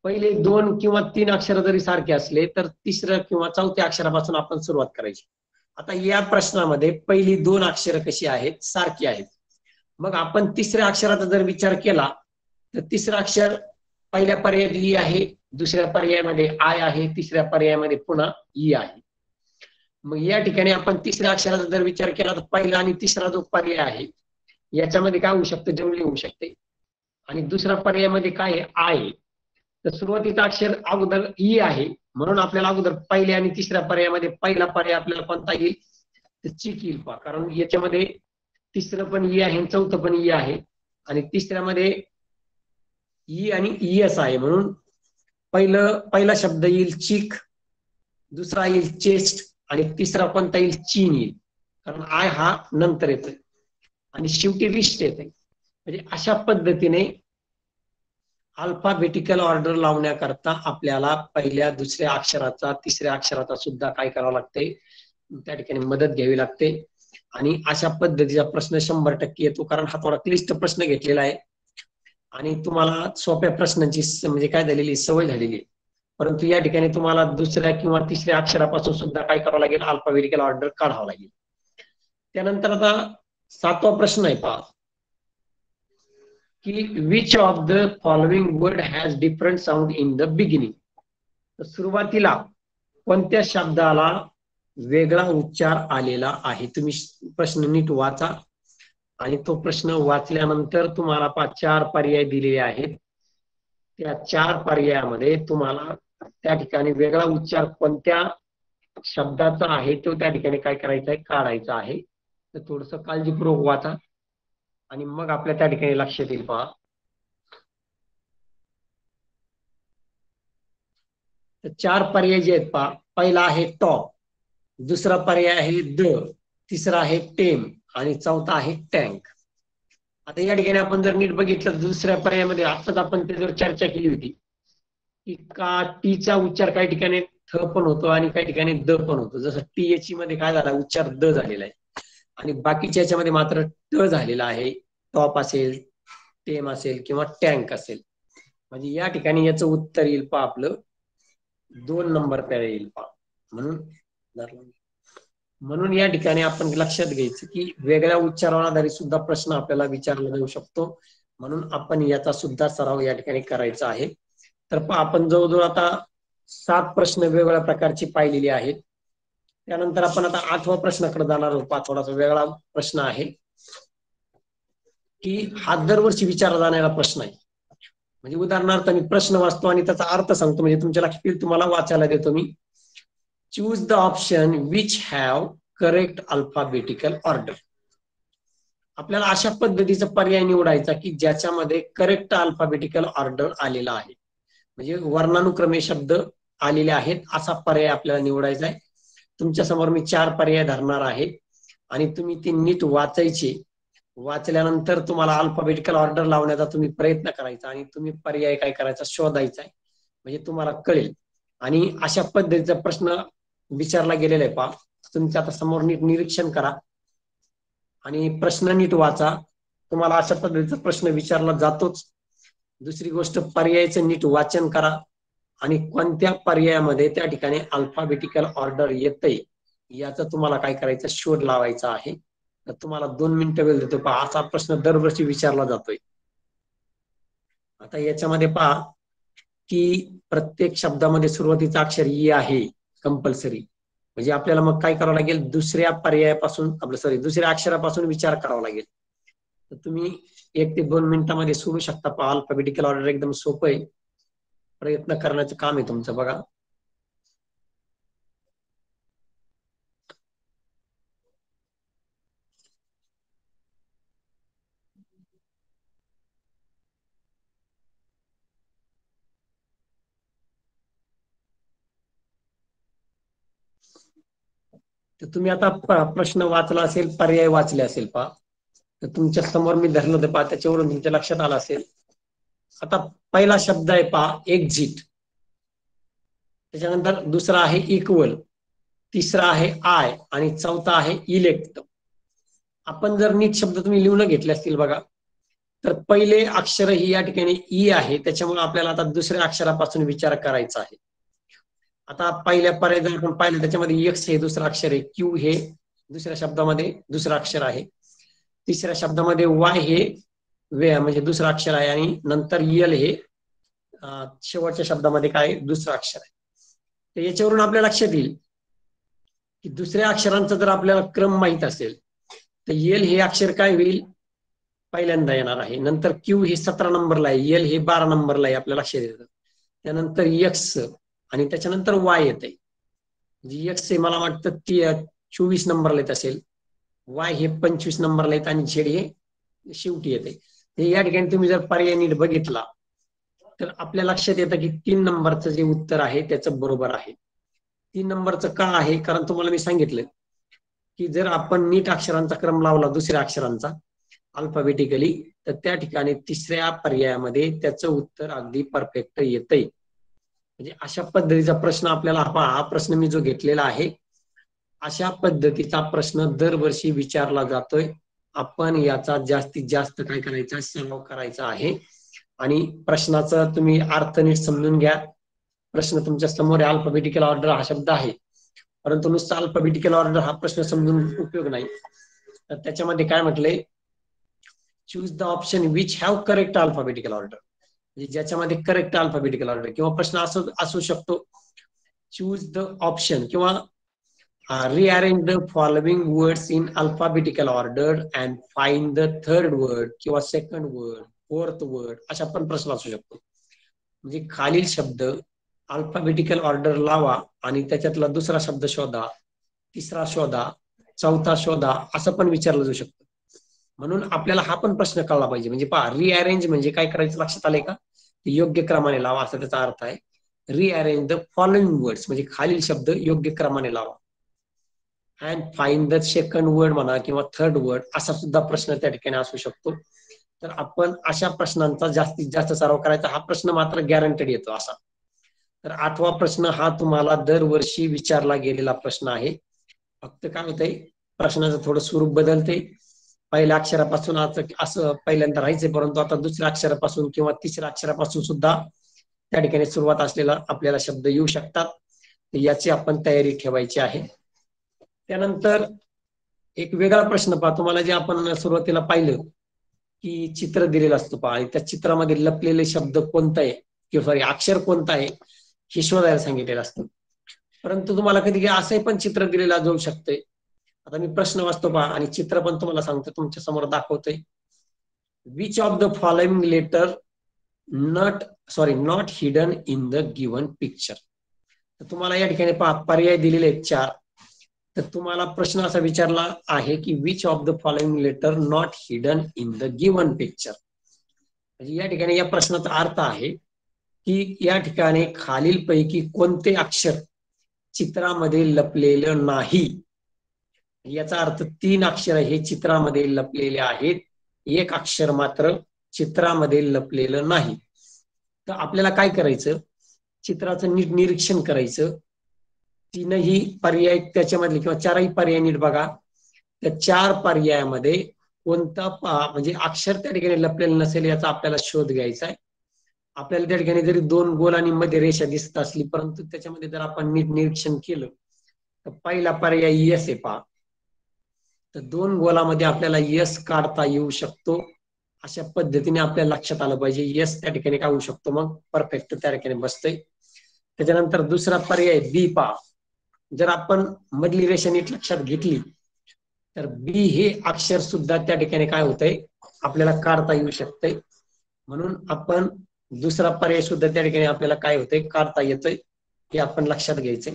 पहिले 2 किंवा 3 अक्षर जरी सारखे असले तर तिसरं किंवा चौथ्या अक्षरापासून आपण सुरुवात करायची. आता या प्रश्नामध्ये पहिली 2 अक्षर कशी आहेत, सारखी आहेत. मग आपण तिसऱ्या अक्षराचा जर विचार केला तर तिसरं अक्षर पहिल्या पर्यायात ई आहे, दुसऱ्या पर्यायामध्ये आय आहे, तिसऱ्या पर्यायामध्ये पुन्हा ई आहे. मग या ठिकाणी आपण तिसऱ्या अक्षराचा जर विचार केला तर पहिला आणि तिसरा जो पर्याय आहे याच्यामध्ये काय होऊ शकतं, जमली होऊ शकते. आणि दुसऱ्या पर्यायामध्ये काय आहे, आय. तर सुरुवातीचा अक्षर अगोदर ई आहे, म्हणून आपल्याला अगोदर पहिल्या आणि तिसऱ्या पर्यायामध्ये पहिला पर्याय आपल्याला कोणता येईल, तर चिक येईल पहा, कारण याच्यामध्ये तिसरं पण ई आहे, चौथं पण ई आहे आणि तिसऱ्यामध्ये ई आणि ईएस आहे, म्हणून पहिला शब्द येईल चिक, दुसरा येईल चेस्ट आणि तिसरा कोणता येईल, चीन येईल, कारण आय हा नंतर येतोय आणि शेवटी रिस्ट येते. म्हणजे अशा पद्धतीने अल्फाबेटिकल ऑर्डर लावण्याकरता आपल्याला पहिल्या दुसऱ्या अक्षराचा तिसऱ्या अक्षराचा सुद्धा काय करावं लागते, त्या ठिकाणी मदत घ्यावी लागते. आणि अशा पद्धतीचा प्रश्न 100% येतो, कारण हा थोडा क्लिष्ट प्रश्न घेतलेला आहे आणि तुम्हाला सोप्या प्रश्नांची म्हणजे काय झालेली सवय झालेली आहे. परंतु या ठिकाणी तुम्हाला दुसऱ्या किंवा तिसऱ्या अक्षरापासून सुद्धा काय करावं लागेल, अल्फाबेटिकल ऑर्डर काढावं लागेल. त्यानंतर आता 7वा प्रश्न आहे पहा, की which of the following word has different sound in the beginning. सुरुवातीला कोणत्या शब्दाला वेगळा उच्चार आलेला आहे. तुम्ही प्रश्न नीट वाचा आणि तो प्रश्न वाचल्यानंतर तुम्हाला 4 पर्याय दिलेले आहेत. त्या 4 पर्यायामध्ये तुम्हाला त्या ठिकाणी वेगळा उच्चार कोणत्या शब्दाचा आहे तो त्या ठिकाणी काय करायचा आहे, काढायचा आहे. तर थोडस काळजीपूर्वक वाचा आणि मग आपल्या त्या ठिकाणी लक्षात येईल पहा. तर 4 पर्याय जे आहेत पहा, पहिला आहे टॉप, दुसरा पर्याय आहे द, तिसरा आहे टेम आणि चौथा आहे टँक. आता या ठिकाणी आपण जर नीट बघितलं दुसऱ्या पर्यायामध्ये आताच आपण त्याच्यावर चर्चा केली होती की का टीचा उच्चार काही ठिकाणी थ पण होतो आणि काही ठिकाणी द पण होतो. जसं टीएची मध्ये काय झाला, उच्चार द झालेला आहे आणि बाकीच्या याच्यामध्ये मात्र ट झालेला आहे. टॉप असेल, टेम असेल किंवा टँक असेल. म्हणजे या ठिकाणी याचं उत्तर येईल पहा आपलं 2 नंबर पर्याय येईल पहा. म्हणून म्हणून या ठिकाणी आपण लक्षात घ्यायचं की वेगळ्या उच्चारावर आधारित सुद्धा प्रश्न आपल्याला विचारला जाऊ शकतो, म्हणून आपण याचा सुद्धा सराव या ठिकाणी करायचा आहे. तर आपण जवळजवळ आता 7 प्रश्न वेगवेगळ्या प्रकारची पाहिलेली आहेत. त्यानंतर आपण आता 8व्या प्रश्नाकडे जाणार आहोत. थोडासा वेगळा प्रश्न आहे की हा दरवर्षी विचारला जाणारा प्रश्न आहे. म्हणजे उदाहरणार्थ मी प्रश्न वाचतो आणि त्याचा अर्थ सांगतो, म्हणजे तुमच्या लक्षात येईल, तुम्हाला वाचायला देतो मी. Choose the option which have correct alphabetical order. आपल्याला अशा पद्धतीचा पर्याय निवडायचा की ज्याच्यामध्ये करेक्ट अल्फाबेटिकल ऑर्डर आलेला आहे, म्हणजे वर्णानुक्रमे शब्द आलेले आहेत असा पर्याय आपल्याला निवडायचा आहे. तुमच्या समोर मी 4 पर्याय धरणार आहे आणि तुम्ही ते नीट वाचायचे. वाचल्यानंतर तुम्हाला अल्फाबेटिकल ऑर्डर लावण्याचा तुम्ही प्रयत्न करायचा आणि तुम्ही पर्याय काय करायचा, शोधायचा आहे, म्हणजे तुम्हाला कळेल. आणि अशा पद्धतीचा प्रश्न विचारला गेलेला आहे. पहा, तुमच्या आता समोर नीट निरीक्षण करा आणि प्रश्न नीट वाचा. तुम्हाला अशा पद्धतीचा प्रश्न विचारला जातोच. दुसरी गोष्ट, पर्यायाचं नीट वाचन करा आणि कोणत्या पर्यायामध्ये त्या ठिकाणी अल्फाबेटिकल ऑर्डर येतंय याचा तुम्हाला काय करायचं, शोध लावायचा आहे. तर तुम्हाला 2 मिनिटं वेळ देतो. पहा, असा प्रश्न दरवर्षी विचारला जातोय. आता याच्यामध्ये पहा की प्रत्येक शब्दामध्ये सुरुवातीचं अक्षर ई आहे कंपल्सरी, म्हणजे आपल्याला मग काय करावं लागेल, दुसऱ्या पर्यायापासून दुसऱ्या अक्षरापासून विचार करावा लागेल. तर तुम्ही 1 ते 2 मिनिटांमध्ये सोडू शकता. पहा, अल्फाबेटिकल ऑर्डर एकदम सोपं आहे, प्रयत्न करण्याचं काम आहे तुमचं. बघा, तर तुम्ही आता प्रश्न वाचला असेल, पर्याय वाचले असेल. पहा, तर तुमच्या समोर मी धरलं होतं. पहा, त्याच्यावरून तुमच्या लक्षात आलं असेल. आता पहिला शब्द आहे पहा, एक्झिट. त्याच्यानंतर दुसरा आहे इक्वल, तिसरा आहे आय आणि चौथा आहे इलेक्ट. आपण जर नीट शब्द तुम्ही लिहून घेतले असतील बघा, तर पहिले अक्षर ही या ठिकाणी ई आहे, त्याच्यामुळे आपल्याला आता दुसऱ्या अक्षरापासून विचार करायचा आहे. आता पहिल्या पर्याय जर आपण पाहिलं, त्याच्यामध्ये एक्स हे दुसरं अक्षर आहे, क्यू हे दुसऱ्या शब्दामध्ये दुसरं अक्षर आहे, तिसऱ्या शब्दामध्ये वाय हे म्हणजे दुसरं अक्षर आहे आणि नंतर यल हे शेवटच्या शब्दामध्ये काय दुसरं अक्षर आहे. तर याच्यावरून आपल्या लक्षात येईल की दुसऱ्या अक्षरांचा जर आपल्याला क्रम माहित असेल तर यल हे अक्षर काय होईल, पहिल्यांदा येणार आहे. नंतर क्यू हे 17 नंबरला आहे, यल हे 12 नंबरला आहे, आपल्या लक्षात येतं. त्यानंतर एक्स आणि त्याच्यानंतर वाय येत आहे. म्हणजे एक्स हे मला वाटतं 24 नंबरला येत असेल, वाय हे 25 नंबरला येत आणि झेड हे शेवटी येते. हे या ठिकाणी तुम्ही जर पर्याय नीट बघितला तर आपल्या लक्षात येतं की 3 नंबरचं जे उत्तर आहे त्याचं बरोबर आहे. 3 नंबरचं का आहे, कारण तुम्हाला मी सांगितलं की जर आपण नीट अक्षरांचा क्रम लावला दुसऱ्या अक्षरांचा अल्फाबेटिकली, तर त्या ठिकाणी तिसऱ्या पर्यायामध्ये त्याचं उत्तर अगदी परफेक्ट येतंय. म्हणजे अशा पद्धतीचा प्रश्न आपल्याला हा प्रश्न मी जो घेतलेला आहे, अशा पद्धतीचा प्रश्न दरवर्षी विचारला जातोय. आपण याचा जास्तीत जास्त काय करायचा, सराव करायचा आहे. आणि प्रश्नाचा तुम्ही अर्थ नीट समजून घ्या. प्रश्न तुमच्या समोर अल्फाबेटिकल ऑर्डर हा शब्द आहे, परंतु नुसतं अल्फाबेटिकल ऑर्डर हा प्रश्न समजून उपयोग नाही. तर त्याच्यामध्ये काय म्हटलंय, choose the option which have correct alphabetical order, म्हणजे ज्याच्यामध्ये करेक्ट अल्फाबेटिकल ऑर्डर. किंवा प्रश्न असं असू शकतो, चूज द ऑप्शन किंवा rearrange the following words in alphabetical order and find the third word किंवा सेकंड वर्ड, फोर्थ वर्ड, अशा पण प्रश्न असू शकतो. म्हणजे खालील शब्द अल्फाबेटिकल ऑर्डर लावा आणि त्याच्यातला दुसरा शब्द शोधा, तिसरा शोधा, चौथा शोधा, असं पण विचारलं जाऊ शकतं. म्हणून आपल्याला हा पण प्रश्न कळला पाहिजे. म्हणजे पहा, रिअरेंज म्हणजे काय करायचं, लक्षात आलंय का, योग्य क्रमाने लावा असा त्याचा अर्थ आहे. रिअरेंज द फॉलोइंग वर्ड्स म्हणजे खालील शब्द योग्य क्रमाने लावा. And find the second word म्हणा किंवा थर्ड वर्ड, असा सुद्धा प्रश्न त्या ठिकाणी असू शकतो. तर आपण अशा प्रश्नांचा जास्तीत जास्त सराव करायचा. हा प्रश्न मात्र गॅरंटेड येतो असा. तर 8वा प्रश्न हा तुम्हाला दरवर्षी विचारला गेलेला प्रश्न आहे. फक्त काय होतंय, प्रश्नाचं थोडं स्वरूप बदलते. पहिल्या अक्षरापासून असं पहिल्यांदा राहायचंय, परंतु आता दुसऱ्या अक्षरापासून किंवा तिसऱ्या अक्षरापासून सुद्धा त्या ठिकाणी सुरुवात असलेला आपल्याला शब्द येऊ शकतात. याची आपण तयारी ठेवायची आहे. त्यानंतर एक वेगळा प्रश्न पहा, तुम्हाला जे आपण सुरुवातीला पाहिलं की चित्र दिलेलं असतं पहा, आणि त्या चित्रामध्ये लपलेले शब्द कोणता आहे किंवा सॉरी अक्षर कोणता आहे हे शोधायला सांगितलेलं असतं. परंतु तुम्हाला कधी असंही पण चित्र दिलेलं जाऊ शकतंय. आता मी प्रश्न वाचतो पहा आणि चित्र पण तुम्हाला सांगतो, तुमच्या समोर दाखवतोय. Which of the following letter not hidden in the given picture. तर तुम्हाला या ठिकाणी पहा पर्याय दिलेले आहेत 4. तर तुम्हाला प्रश्न असा विचारला आहे की which of the following letter not hidden in the given picture. म्हणजे या ठिकाणी या प्रश्नाचा अर्थ आहे की या ठिकाणी खालीलपैकी कोणते अक्षर चित्रामध्ये लपलेलं नाही. याचा अर्थ 3 अक्षर हे चित्रामध्ये लपलेले आहेत, 1 अक्षर मात्र चित्रामध्ये लपलेलं नाही. तर आपल्याला काय करायचं, चित्राचं नीट निरीक्षण करायचं. 3ही पर्याय त्याच्यामधले किंवा 4ही पर्याय नीट बघा. त्या 4 पर्यायामध्ये कोणता म्हणजे अक्षर त्या ठिकाणी लपलेलं नसेल याचा आपल्याला शोध घ्यायचा आहे. आपल्याला त्या ठिकाणी जरी 2 गोल आणि मध्ये रेषा दिसत असली, परंतु त्याच्यामध्ये जर आपण नीट निरीक्षण केलं तर पहिला पर्याय यस आहे पहा. तर 2 गोलामध्ये आपल्याला यस काढता येऊ शकतो. अशा पद्धतीने आपल्या लक्षात आलं पाहिजे. यस त्या ठिकाणी काय होऊ शकतो, मग परफेक्ट त्या ठिकाणी बसतंय. त्याच्यानंतर दुसरा पर्याय बी पहा. जर आपण मधली रेषा नीट लक्षात घेतली तर बी हे अक्षर सुद्धा त्या ठिकाणी काय होतंय, आपल्याला काढता येऊ शकतंय. म्हणून आपण दुसरा पर्याय सुद्धा त्या ठिकाणी आपल्याला काय होतंय, काढता येतंय, हे आपण लक्षात घ्यायचंय.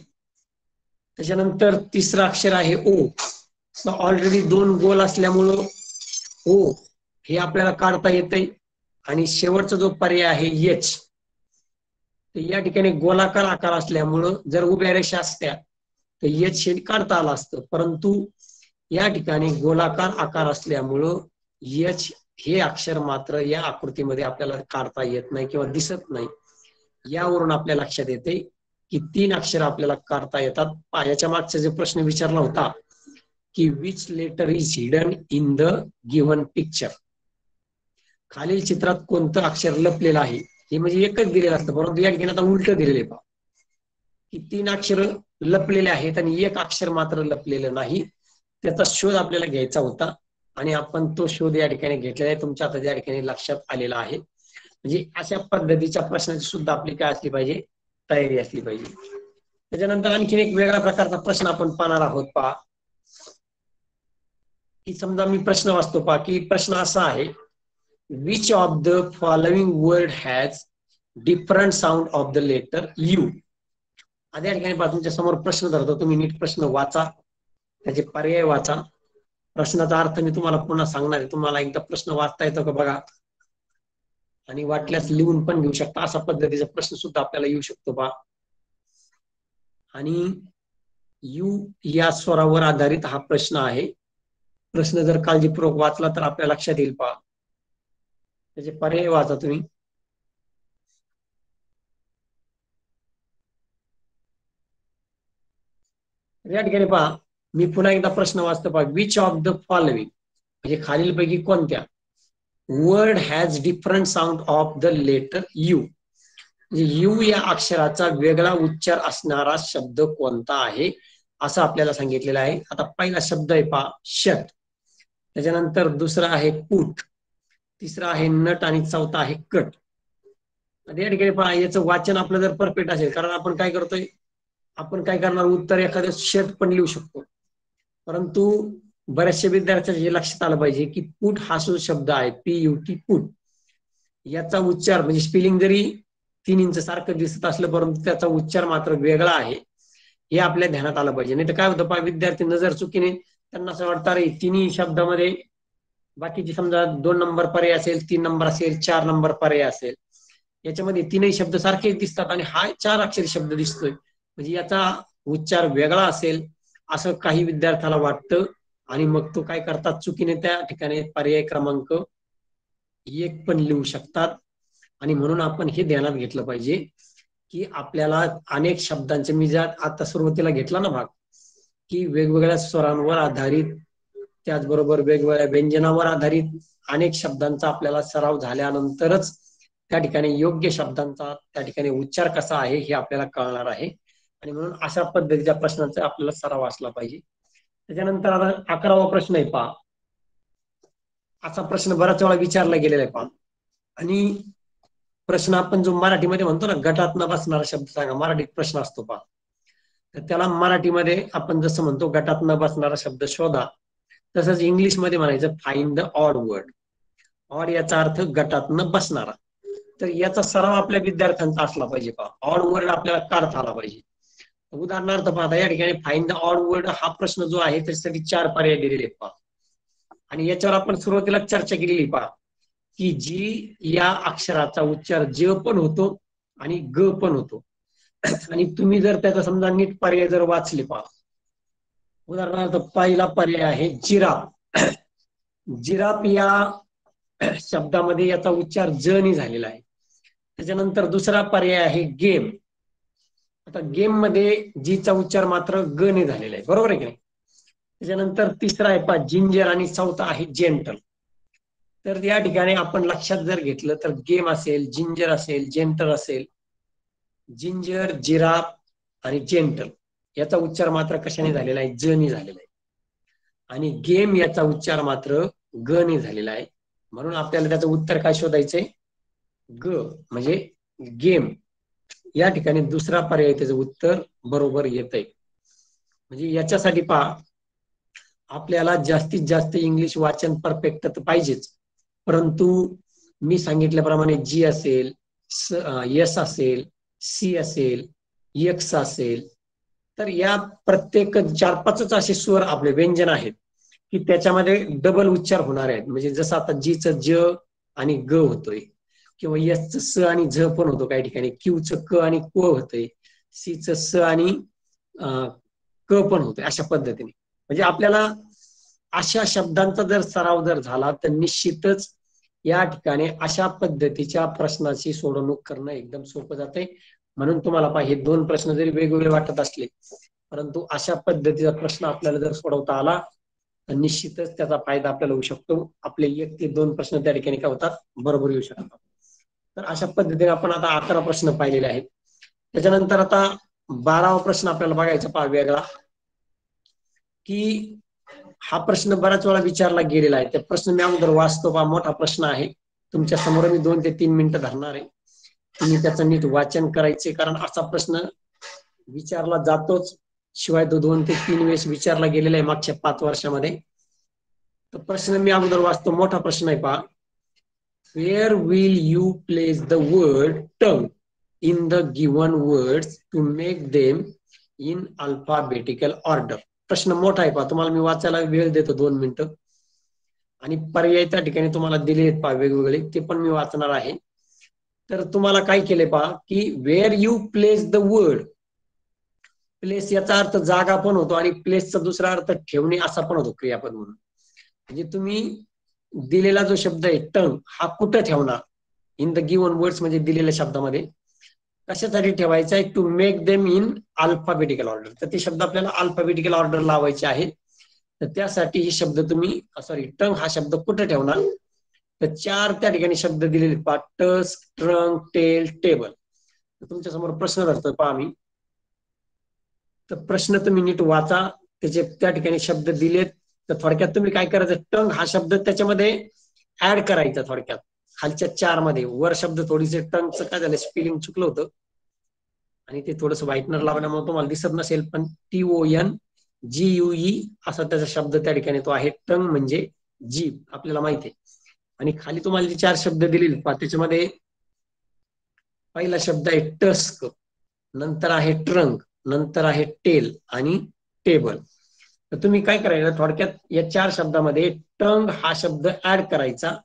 त्याच्यानंतर तिसरं अक्षर आहे ओ. ऑलरेडी 2 गोल असल्यामुळं ओ हे आपल्याला काढता येतंय. आणि शेवटचा जो पर्याय आहे एच, तर या ठिकाणी गोलाकार आकार असल्यामुळं जर उभ्या रेषा असत्या तर एच हे काढता आलं असतं, परंतु या ठिकाणी गोलाकार आकार असल्यामुळं एच हे अक्षर मात्र या आकृतीमध्ये आपल्याला काढता येत नाही किंवा दिसत नाही. यावरून आपल्या लक्षात येते की 3 अक्षर आपल्याला काढता येतात. याच्या मागचा जो प्रश्न विचारला होता की which letter is hidden in the given picture, खालील चित्रात कोणतं अक्षर लपलेलं आहे, हे म्हणजे एकच दिलेलं असतं, परंतु या ठिकाणी आता उलट दिलेले पहा की 3 अक्षर लपलेले आहेत आणि 1 अक्षर मात्र लपलेलं नाही. त्याचा शोध आपल्याला घ्यायचा होता आणि आपण तो शोध या ठिकाणी घेतलेला आहे. तुमच्या आता या ठिकाणी लक्षात आलेला आहे. म्हणजे अशा पद्धतीच्या प्रश्नाची सुद्धा आपली काय असली पाहिजे, तयारी असली पाहिजे. त्याच्यानंतर आणखीन एक वेगळ्या प्रकारचा प्रश्न आपण पाहणार आहोत पहा. की समजा मी प्रश्न वाचतो पहा, की प्रश्न असा आहे, which of the following word has different sound of the letter U. आता या ठिकाणी पहा तुमच्या समोर प्रश्न धरतो, तुम्ही नीट प्रश्न वाचा, त्याचे पर्याय वाचा. प्रश्नाचा अर्थ मी तुम्हाला पुन्हा सांगणार आहे. तुम्हाला एकदा प्रश्न वाचता येतो का बघा, आणि वाटल्यास लिहून पण घेऊ शकता. अशा पद्धतीचा प्रश्न सुद्धा आपल्याला येऊ शकतो पहा. आणि यू या स्वरावर आधारित हा प्रश्न आहे. प्रश्न जर काळजीपूर्वक वाचला तर आपल्या लक्षात येईल पहा. त्याचे पर्याय वाचा तुम्ही. या ठिकाणी पहा मी पुन्हा एकदा प्रश्न वाचतो पहा. विच ऑफ द फॉलोइंग म्हणजे खालीलपैकी कोणत्या word has different sound of the letter U, म्हणजे यू या अक्षराचा वेगळा उच्चार असणारा शब्द कोणता आहे असं आपल्याला सांगितलेलं आहे. आता पहिला शब्द आहे पहा शट, त्याच्यानंतर दुसरा आहे पुट, तिसरा आहे नट आणि चौथा आहे कट. या ठिकाणी पहा याचं वाचन आपलं जर परफेक्ट असेल, कारण आपण काय करतोय, आपण काय करणार, उत्तर एखाद्या शर्ट पण लिहू शकतो, परंतु बऱ्याचशा विद्यार्थ्यांच्या हे लक्षात आलं पाहिजे की पुट हा जो शब्द आहे PUT पुट, याचा उच्चार म्हणजे स्पेलिंग जरी 3 इंच सारखं दिसत असलं परंतु त्याचा उच्चार मात्र वेगळा आहे, हे आपल्या ध्यानात आलं पाहिजे. नाही तर काय होतं पहा, विद्यार्थी नजर चुकीने त्यांना असं वाटतं अरे 3ही शब्दामध्ये बाकीचे समजा 2 नंबर पर्याय असेल, 3 नंबर असेल, 4 नंबर पर्याय असेल, याच्यामध्ये 3ही शब्द सारखेच दिसतात आणि हा 4 अक्षरी शब्द दिसतोय, म्हणजे याचा उच्चार वेगळा असेल असं काही विद्यार्थ्याला वाटतं आणि मग तो काय करतात, चुकीने त्या ठिकाणी पर्याय क्रमांक 1 पण लिहू शकतात. आणि म्हणून आपण हे ध्यानात घेतलं पाहिजे की आपल्याला अनेक शब्दांचे, मी ज्या आता सुरुवातीला घेतला ना भाग, की वेगवेगळ्या स्वरांवर आधारित, त्याचबरोबर वेगवेगळ्या व्यंजनावर आधारित अनेक शब्दांचा आपल्याला सराव झाल्यानंतरच त्या ठिकाणी योग्य शब्दांचा त्या ठिकाणी उच्चार कसा आहे हे आपल्याला कळणार आहे. आणि म्हणून अशा पद्धतीच्या प्रश्नांचा आपल्याला सराव असला पाहिजे. त्याच्यानंतर आता 11वा प्रश्न आहे पहा. असा प्रश्न बराच वेळा विचारला गेलेला आहे पहा. आणि प्रश्न आपण जो मराठीमध्ये म्हणतो ना, गटात न बसणारा शब्द सांगा, मराठीत प्रश्न असतो पहा. तर त्याला मराठीमध्ये आपण जसं म्हणतो गटात न बसणारा शब्द शोधा, तसंच इंग्लिशमध्ये म्हणायचं find the odd word. Odd याचा अर्थ गटात न बसणारा. तर याचा सराव आपल्या विद्यार्थ्यांचा असला पाहिजे पहा. ऑड वर्ड आपल्याला काढता आला पाहिजे. उदाहरणार्थ पाहता या ठिकाणी फाइंड द ऑड वर्ड हा प्रश्न जो आहे त्याच्यासाठी 4 पर्याय दिलेले आहेत पहा. आणि याच्यावर आपण सुरुवातीला चर्चा केलेली पहा, की जी या अक्षराचा उच्चार ज पण होतो आणि ग पण होतो. आणि तुम्ही जर त्याचा समजा नीट पर्याय जर वाचले पहा, उदाहरणार्थ पहिला पर्याय आहे जिराफ. जिराफ या शब्दामध्ये याचा उच्चार ज नी झालेला आहे. त्याच्यानंतर दुसरा पर्याय आहे गेम. आता गेम मध्ये जीचा उच्चार मात्र ग ने झालेला आहे, बरोबर आहे की नाही. त्याच्यानंतर तिसरा आहे पहा जिंजर आणि चौथा आहे जेंटल. तर या ठिकाणी आपण लक्षात जर घेतलं तर गेम असेल, जिंजर असेल, जेंटल असेल, जिंजर, जिराफ आणि जेंटल याचा उच्चार मात्र कशाने झालेला आहे, ज ने झालेला आहे. आणि गेम याचा उच्चार मात्र ग ने झालेला आहे. म्हणून आपल्याला त्याचं उत्तर काय शोधायचंय, ग म्हणजे गेम. या ठिकाणी दुसरा पर्याय त्याचं उत्तर बरोबर येत आहे. म्हणजे याच्यासाठी पहा, आपल्याला जास्तीत जास्त इंग्लिश वाचन परफेक्ट तर पाहिजेच, परंतु मी सांगितल्याप्रमाणे जी असेल, एस असेल, सी असेल, एक्स असेल, तर या प्रत्येक 4-5 असे स्वर आपले व्यंजन आहेत की त्याच्यामध्ये डबल उच्चार होणार आहेत. म्हणजे जसं आता जीचं ज आणि ग होतोय, किंवा एसचं स आणि झ पण होतो काही ठिकाणी, क्यूचं क आणि क होतंय, सीचं स आणि क पण होतोय. अशा पद्धतीने म्हणजे आपल्याला अशा शब्दांचा जर सराव जर झाला तर निश्चितच या ठिकाणी अशा पद्धतीच्या प्रश्नाची सोडवणूक करणं एकदम सोपं जाते. म्हणून तुम्हाला पहा, हे 2 प्रश्न जरी वेगवेगळे वाटत असले, परंतु अशा पद्धतीचा प्रश्न आपल्याला जर सोडवता आला तर निश्चितच त्याचा फायदा आपल्याला होऊ शकतो. आपले 1 ते 2 प्रश्न त्या ठिकाणी काय होतात, बरोबर येऊ शकतात. तर अशा पद्धतीने आपण आता 11 प्रश्न पाहिलेले आहेत. त्याच्यानंतर आता 12वा प्रश्न आपल्याला बघायचा पहा वेगळा, की हा प्रश्न बऱ्याच वेळा विचारला गेलेला आहे. त्या प्रश्न मी अगोदर वाचतो पहा. मोठा प्रश्न आहे, तुमच्या समोर मी 2 ते 3 मिनिटं धरणार आहे. तुम्ही त्याचं नीट वाचन करायचे, कारण असा प्रश्न विचारला जातोच, शिवाय तो 2 ते 3 वेळेस विचारला गेलेला आहे मागच्या 5 वर्षामध्ये. तर प्रश्न मी अगोदर वाचतो. मोठा प्रश्न आहे पहा. Where will you place the word tongue in the given words to make them in alphabetical order? प्रश्न मोठा आहे पहा. तुम्हाला मी वाचायला वेळ देतो 2 मिनिटं. आणि पर्याय त्या ठिकाणी तुम्हाला दिले आहेत पहा वेगवेगळे, ते पण मी वाचणार आहे. तर तुम्हाला काय केले पहा, की where you place the word. Place याचा अर्थ जागा पण होतो आणि प्लेसचा दुसरा अर्थ ठेवणे असा पण होतो, क्रियापद म्हणून. म्हणजे तुम्ही दिलेला जो शब्द आहे टंग, हा कुठं ठेवणार इन द गिवन वर्ड्स, म्हणजे दिलेल्या शब्दामध्ये कशासाठी ठेवायचा आहे, to make them in alphabetical order. तर ते शब्द आपल्याला अल्फाबेटिकल ऑर्डर लावायचे आहेत. तर त्यासाठी हे शब्द तुम्ही टंग हा शब्द कुठे ठेवणार, तर 4 त्या ठिकाणी शब्द दिलेले पहा, टस्क, ट्रंक, टेल, टेबल. तुमच्या समोर प्रश्न धरतोय पहा मी. तर प्रश्न तुम्ही नीट वाचा, त्याचे त्या ठिकाणी शब्द दिलेत. तर थोडक्यात तुम्ही काय करायचं, टंग हा शब्द त्याच्यामध्ये ऍड करायचा. थोडक्यात खालच्या 4 मध्ये वर शब्द थोडीसे टंगचं काय झालं, स्पेलिंग चुकलं होतं आणि ते थोडस व्हाईटनर लावल्यामुळे तुम्हाला दिसत नसेल, पण TONGUE असा त्याचा शब्द त्या ठिकाणी तो आहे. टंग म्हणजे जीभ, आपल्याला माहिती आहे. आणि खाली तुम्हाला जे 4 शब्द दिलेले पहा, त्याच्यामध्ये पहिला शब्द आहे टस्क, नंतर आहे ट्रंक, नंतर आहे टेल आणि टेबल. तर तुम्ही काय करायचं, थोडक्यात या 4 शब्दामध्ये टंग हा शब्द ऍड करायचा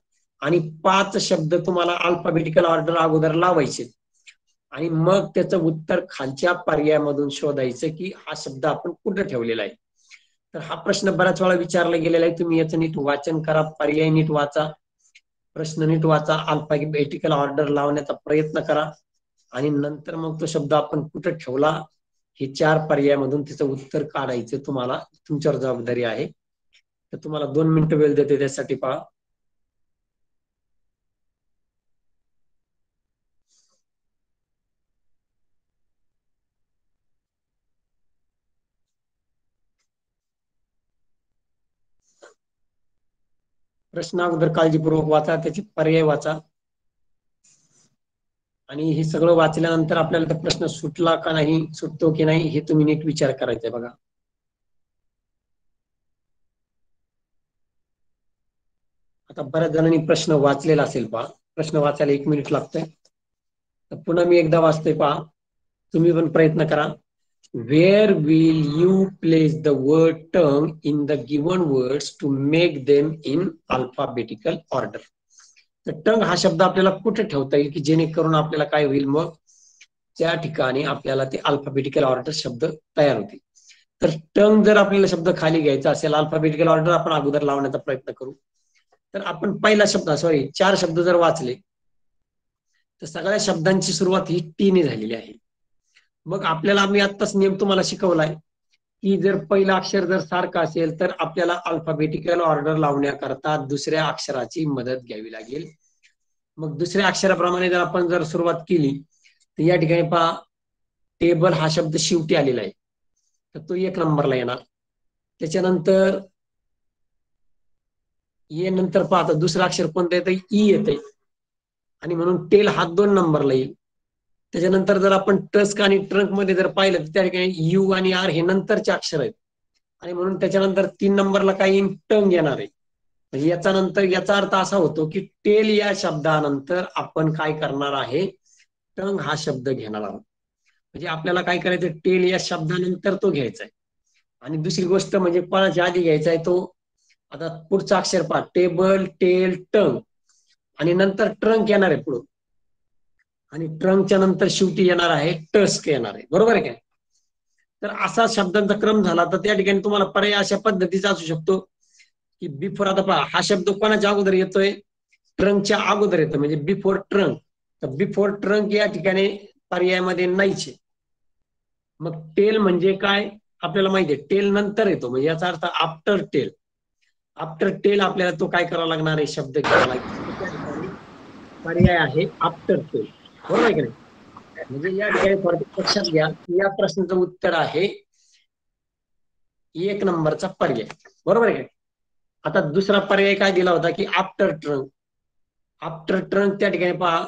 आणि 5 शब्द तुम्हाला अल्फाबेटिकल ऑर्डर अगोदर लावायचे आणि मग त्याचं उत्तर खालच्या पर्यायामधून शोधायचं की हा शब्द आपण कुठे ठेवलेला आहे. तर हा प्रश्न बऱ्याच वेळा विचारला गेलेला आहे. तुम्ही याचं नीट वाचन करा, पर्याय नीट वाचा, प्रश्न नीट वाचा, अल्फाबेटिकल ऑर्डर लावण्याचा प्रयत्न करा आणि नंतर मग तो शब्द आपण कुठे ठेवला हे 4 पर्यायामधून त्याचं उत्तर काढायचं. तुम्हाला तुमच्यावर जबाबदारी आहे. तर तुम्हाला 2 मिनिटं वेळ देते त्यासाठी पहा. प्रश्न अगोदर काळजीपूर्वक वाचा, त्याचे पर्याय वाचा, आणि हे सगळं वाचल्यानंतर आपल्याला तो प्रश्न सुटला का नाही, सुटतो की नाही, हे तुम्ही नीट विचार करायचा आहे बघा. आता बऱ्याच जणांनी प्रश्न वाचलेला असेल पहा, प्रश्न वाचायला 1 मिनिट लागतंय. तर पुन्हा मी एकदा वाचतोय पहा, तुम्ही पण प्रयत्न करा. Where will you place the word tongue in the given words to make them in alphabetical order? तर टंग हा शब्द आपल्याला कुठे ठेवता येईल की जेणेकरून आपल्याला काय होईल, मग त्या ठिकाणी आपल्याला ते अल्फाबेटिकल ऑर्डर शब्द तयार होतील. तर टंग जर आपल्याला शब्द खाली घ्यायचा असेल, अल्फाबेटिकल ऑर्डर आपण अगोदर लावण्याचा प्रयत्न करू. तर आपण पहिला शब्द, सॉरी 4 शब्द जर वाचले तर सगळ्या शब्दांची सुरुवात ही टी ने झालेली आहे. मग आपल्याला मी आत्ताच नियम तुम्हाला शिकवलाय की जर पहिलं अक्षर जर सारखं असेल तर आपल्याला अल्फाबेटिकल ऑर्डर लावण्याकरता दुसऱ्या अक्षराची मदत घ्यावी लागेल. मग दुसऱ्या अक्षराप्रमाणे जर आपण जर सुरुवात केली तर या ठिकाणी पहा, टेबल हा शब्द शेवटी आलेला आहे, तर तो 1 नंबरला येणार. त्याच्यानंतर ये नंतर पहा, आता दुसरं अक्षर कोणतं येतं, ई येतंय, आणि म्हणून टेल हा 2 नंबरला येईल. त्याच्यानंतर जर आपण टस्क आणि ट्रंक मध्ये जर पाहिलं तर त्या ठिकाणी यू आणि आर हे नंतरचे अक्षर आहेत, आणि म्हणून त्याच्यानंतर 3 नंबरला काय येईल, टंग येणार आहे. म्हणजे याचा नंतर याचा अर्थ असा होतो की टेल या शब्दानंतर आपण काय करणार आहे, टंग हा शब्द घेणार आहोत. म्हणजे आपल्याला काय करायचं, टेल या शब्दानंतर तो घ्यायचा आहे. आणि दुसरी गोष्ट म्हणजे कोणाच्या आधी घ्यायचा आहे तो, आता पुढचा अक्षर पहा, टेबल, टेल, टंग, आणि नंतर ट्रंक येणार आहे पुढं, आणि ट्रंकच्या नंतर शेवटी येणार आहे टस्क येणार आहे, बरोबर आहे काय. तर असा शब्दांचा क्रम झाला तर त्या ठिकाणी तुम्हाला पर्याय अशा पद्धतीचा असू शकतो की बिफोर, आता पहा हा शब्द कोणाच्या अगोदर येतोय, ट्रंकच्या अगोदर येतो, म्हणजे बिफोर ट्रंक. तर बिफोर ट्रंक या ठिकाणी पर्यायामध्ये नाहीच आहे. मग टेल म्हणजे काय आपल्याला माहिती आहे, टेल नंतर येतो, म्हणजे याचा अर्थ आफ्टर टेल. आफ्टर टेल आपल्याला तो काय करावा लागणार आहे, शब्द घ्यावा लागेल. त्या ठिकाणी पर्याय आहे आफ्टर टेल, बरोबर आहे की नाही. म्हणजे या ठिकाणी थोडक्यात लक्षात घ्या की या प्रश्नाचं उत्तर आहे 1 नंबरचा पर्याय, बरोबर आहे. आता दुसरा पर्याय काय दिला होता की आफ्टर ट्रंक. आफ्टर ट्रंक त्या ठिकाणी पहा,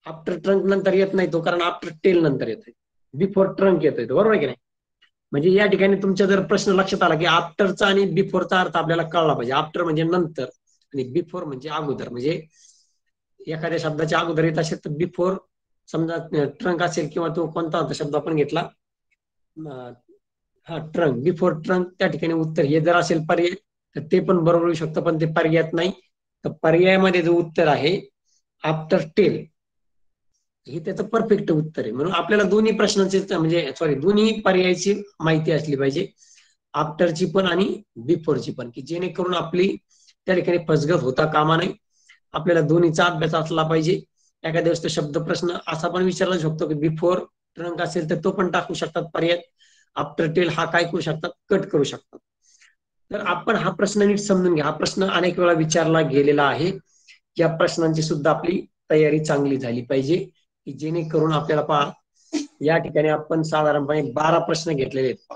आफ्टर ट्रंक नंतर येत नाही तो, कारण आफ्टर टेल नंतर येतोय, बिफोर ट्रंक येतोय तो, बरोबर आहे की नाही. म्हणजे या ठिकाणी तुमच्या जर प्रश्न लक्षात आला की आफ्टरचा आणि बिफोरचा अर्थ आपल्याला कळला पाहिजे. आफ्टर म्हणजे नंतर आणि बिफोर म्हणजे अगोदर. म्हणजे एखाद्या शब्दाच्या अगोदर येत असेल तर बिफोर, समजा ट्रंक असेल किंवा तो कोणता होता शब्द आपण घेतला, हा ट्रंक, बिफोर ट्रंक, त्या ठिकाणी उत्तर हे जर असेल पर्याय तर ते पण बरोबर होऊ शकतं, पण ते पर्यायात नाही. तर पर्यायामध्ये जो उत्तर आहे आफ्टर टेल हे त्याचं परफेक्ट उत्तर आहे. म्हणून आपल्याला दोन्ही प्रश्नांचे म्हणजे सॉरी दोन्ही पर्यायाची माहिती असली पाहिजे, आफ्टरची पण आणि बिफोरची पण, की जेणेकरून आपली त्या ठिकाणी फसगत होता कामा नये. आपल्याला दोन्हीचा अभ्यास असला पाहिजे. एखाद्या वेळेस तो शब्द प्रश्न असा पण विचारला शकतो की बिफोर ट्रंक असेल तर तो पण टाकू शकतात पर्याय, आफ्टर टेल हा काय करू शकतात, कट करू शकतात. तर आपण हा प्रश्न नीट समजून घ्या. हा प्रश्न अनेक वेळा विचारला गेलेला आहे. या प्रश्नांची सुद्धा आपली तयारी चांगली झाली पाहिजे, की जेणेकरून आपल्याला पहा या ठिकाणी आपण साधारणपणे 12 प्रश्न घेतलेले आहेत,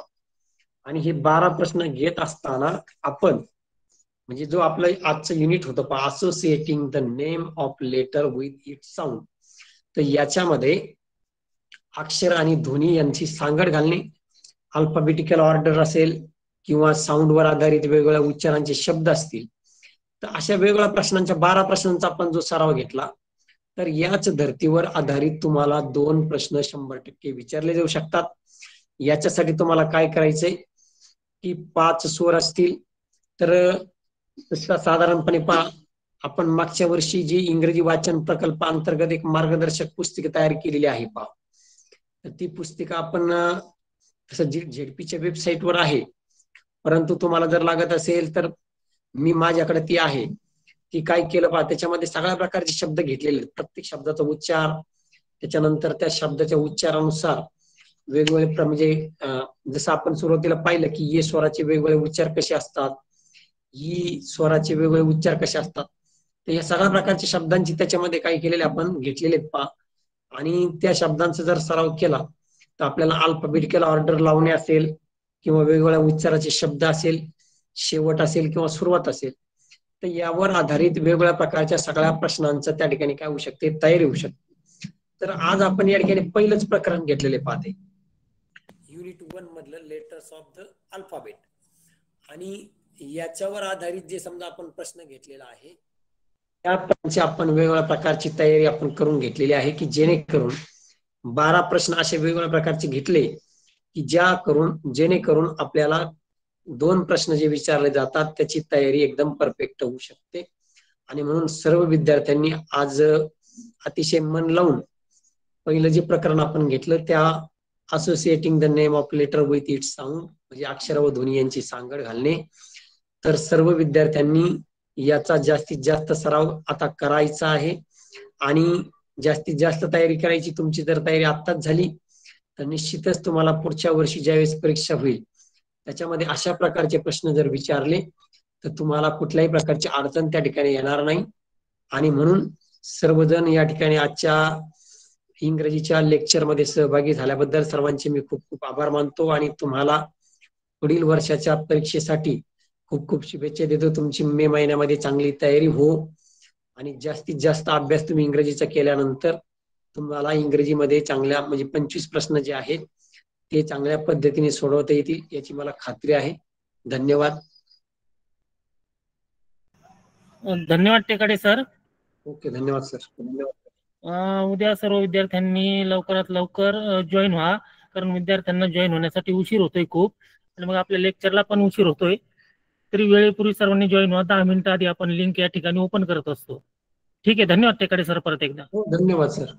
आणि हे 12 प्रश्न घेत असताना आपण म्हणजे जो आपलं आजचं युनिट होतं पहा, associating the name of letter with it sound, तर याच्यामध्ये अक्षर आणि ध्वनी यांची सांगड घालणे, अल्फाबेटिकल ऑर्डर असेल किंवा साऊंडवर आधारित वेगवेगळ्या उच्चारांचे शब्द असतील, तर अशा वेगवेगळ्या प्रश्नांच्या 12 प्रश्नांचा आपण जो सराव घेतला, तर याच धर्तीवर आधारित तुम्हाला 2 प्रश्न 100% विचारले जाऊ शकतात. याच्यासाठी तुम्हाला काय करायचंय की 5 स्वर असतील, तर साधारणपणे पहा आपण मागच्या वर्षी जी इंग्रजी वाचन प्रकल्पाअंतर्गत एक मार्गदर्शक पुस्तिका तयार केलेली आहे पहा, तर ती पुस्तिका आपण तसं झेडपीच्या वेबसाईटवर आहे, परंतु तुम्हाला जर लागत असेल तर मी माझ्याकडे ती आहे. ती काय केलं पहा, त्याच्यामध्ये सगळ्या प्रकारचे शब्द घेतलेले आहेत, प्रत्येक शब्दाचा उच्चार, त्याच्यानंतर त्या शब्दाच्या उच्चारानुसार वेगवेगळे म्हणजे जसं आपण सुरुवातीला पाहिलं की ये स्वराचे वेगवेगळे उच्चार कसे असतात, ही स्वराचे वेगवेगळे उच्चार कसे असतात, तर या सगळ्या प्रकारच्या शब्दांची त्याच्यामध्ये काय केलेले आपण घेतलेले आहेत पहा. आणि त्या शब्दांचा जर सराव केला तर आपल्याला अल्फाबेटिकल ऑर्डर लावणे असेल किंवा वेगवेगळ्या उच्चाराचे शब्द असेल शेवट असेल किंवा सुरुवात असेल, तर यावर आधारित वेगवेगळ्या प्रकारच्या सगळ्या प्रश्नांचं त्या ठिकाणी काय होऊ शकते, तयारी होऊ शकते. तर आज आपण या ठिकाणी पहिलंच प्रकरण घेतलेले पाहते, युनिट 1 मधलं लेटर्स ऑफ द अल्फाबेट. आणि याच्यावर आधारित जे समजा आपण प्रश्न घेतलेला आहे, त्या आपण वेगवेगळ्या प्रकारची तयारी आपण करून घेतलेली आहे, की जेणेकरून 12 प्रश्न असे वेगवेगळ्या प्रकारचे घेतले की जेणेकरून आपल्याला 2 प्रश्न जे विचारले जातात त्याची तयारी एकदम परफेक्ट होऊ शकते. आणि म्हणून सर्व विद्यार्थ्यांनी आज अतिशय मन लावून पहिलं जे प्रकरण आपण घेतलं, त्या associating the name of letter with its sound, म्हणजे अक्षर व ध्वनी यांची सांगड घालणे. तर सर्व विद्यार्थ्यांनी याचा जास्तीत जास्त सराव आता करायचा आहे. आणि जास्तीत जास्त तयारी करायची. तुमची जर तयारी आत्ताच झाली तर निश्चितच तुम्हाला पुढच्या वर्षी ज्यावेळेस परीक्षा होईल त्याच्यामध्ये अशा प्रकारचे प्रश्न जर विचारले तर तुम्हाला कुठल्याही प्रकारची अडचण त्या ठिकाणी येणार नाही. आणि म्हणून सर्वजण या ठिकाणी आजच्या इंग्रजीच्या लेक्चरमध्ये सहभागी झाल्याबद्दल सर्वांचे मी खूप खूप आभार मानतो आणि तुम्हाला पुढील वर्षाच्या परीक्षेसाठी खूप खूप शुभेच्छा देतो. तुमची मे महिन्यामध्ये चांगली तयारी हो आणि जास्तीत जास्त अभ्यास तुम्ही इंग्रजीचा केल्यानंतर तुम्हाला इंग्रजीमध्ये चांगल्या म्हणजे 25 प्रश्न जे आहेत ते चांगल्या पद्धतीने सोडवता येतील याची मला खात्री आहे. धन्यवाद. धन्यवाद टेकाडे सर. ओके, धन्यवाद सर. धन्यवाद. उद्या सर्व विद्यार्थ्यांनी लवकरात लवकर जॉईन व्हा, कारण विद्यार्थ्यांना जॉईन होण्यासाठी उशीर होतोय खूप आणि मग आपल्या लेक्चरला पण उशीर होतोय. तरी वेळेपूर्वी सर्वांनी जॉईन व्हा. 10 मिनिटं आधी आपण लिंक या ठिकाणी ओपन करत असतो. ठीक आहे, धन्यवाद टेकाडे सर परत एकदा. हो, धन्यवाद सर.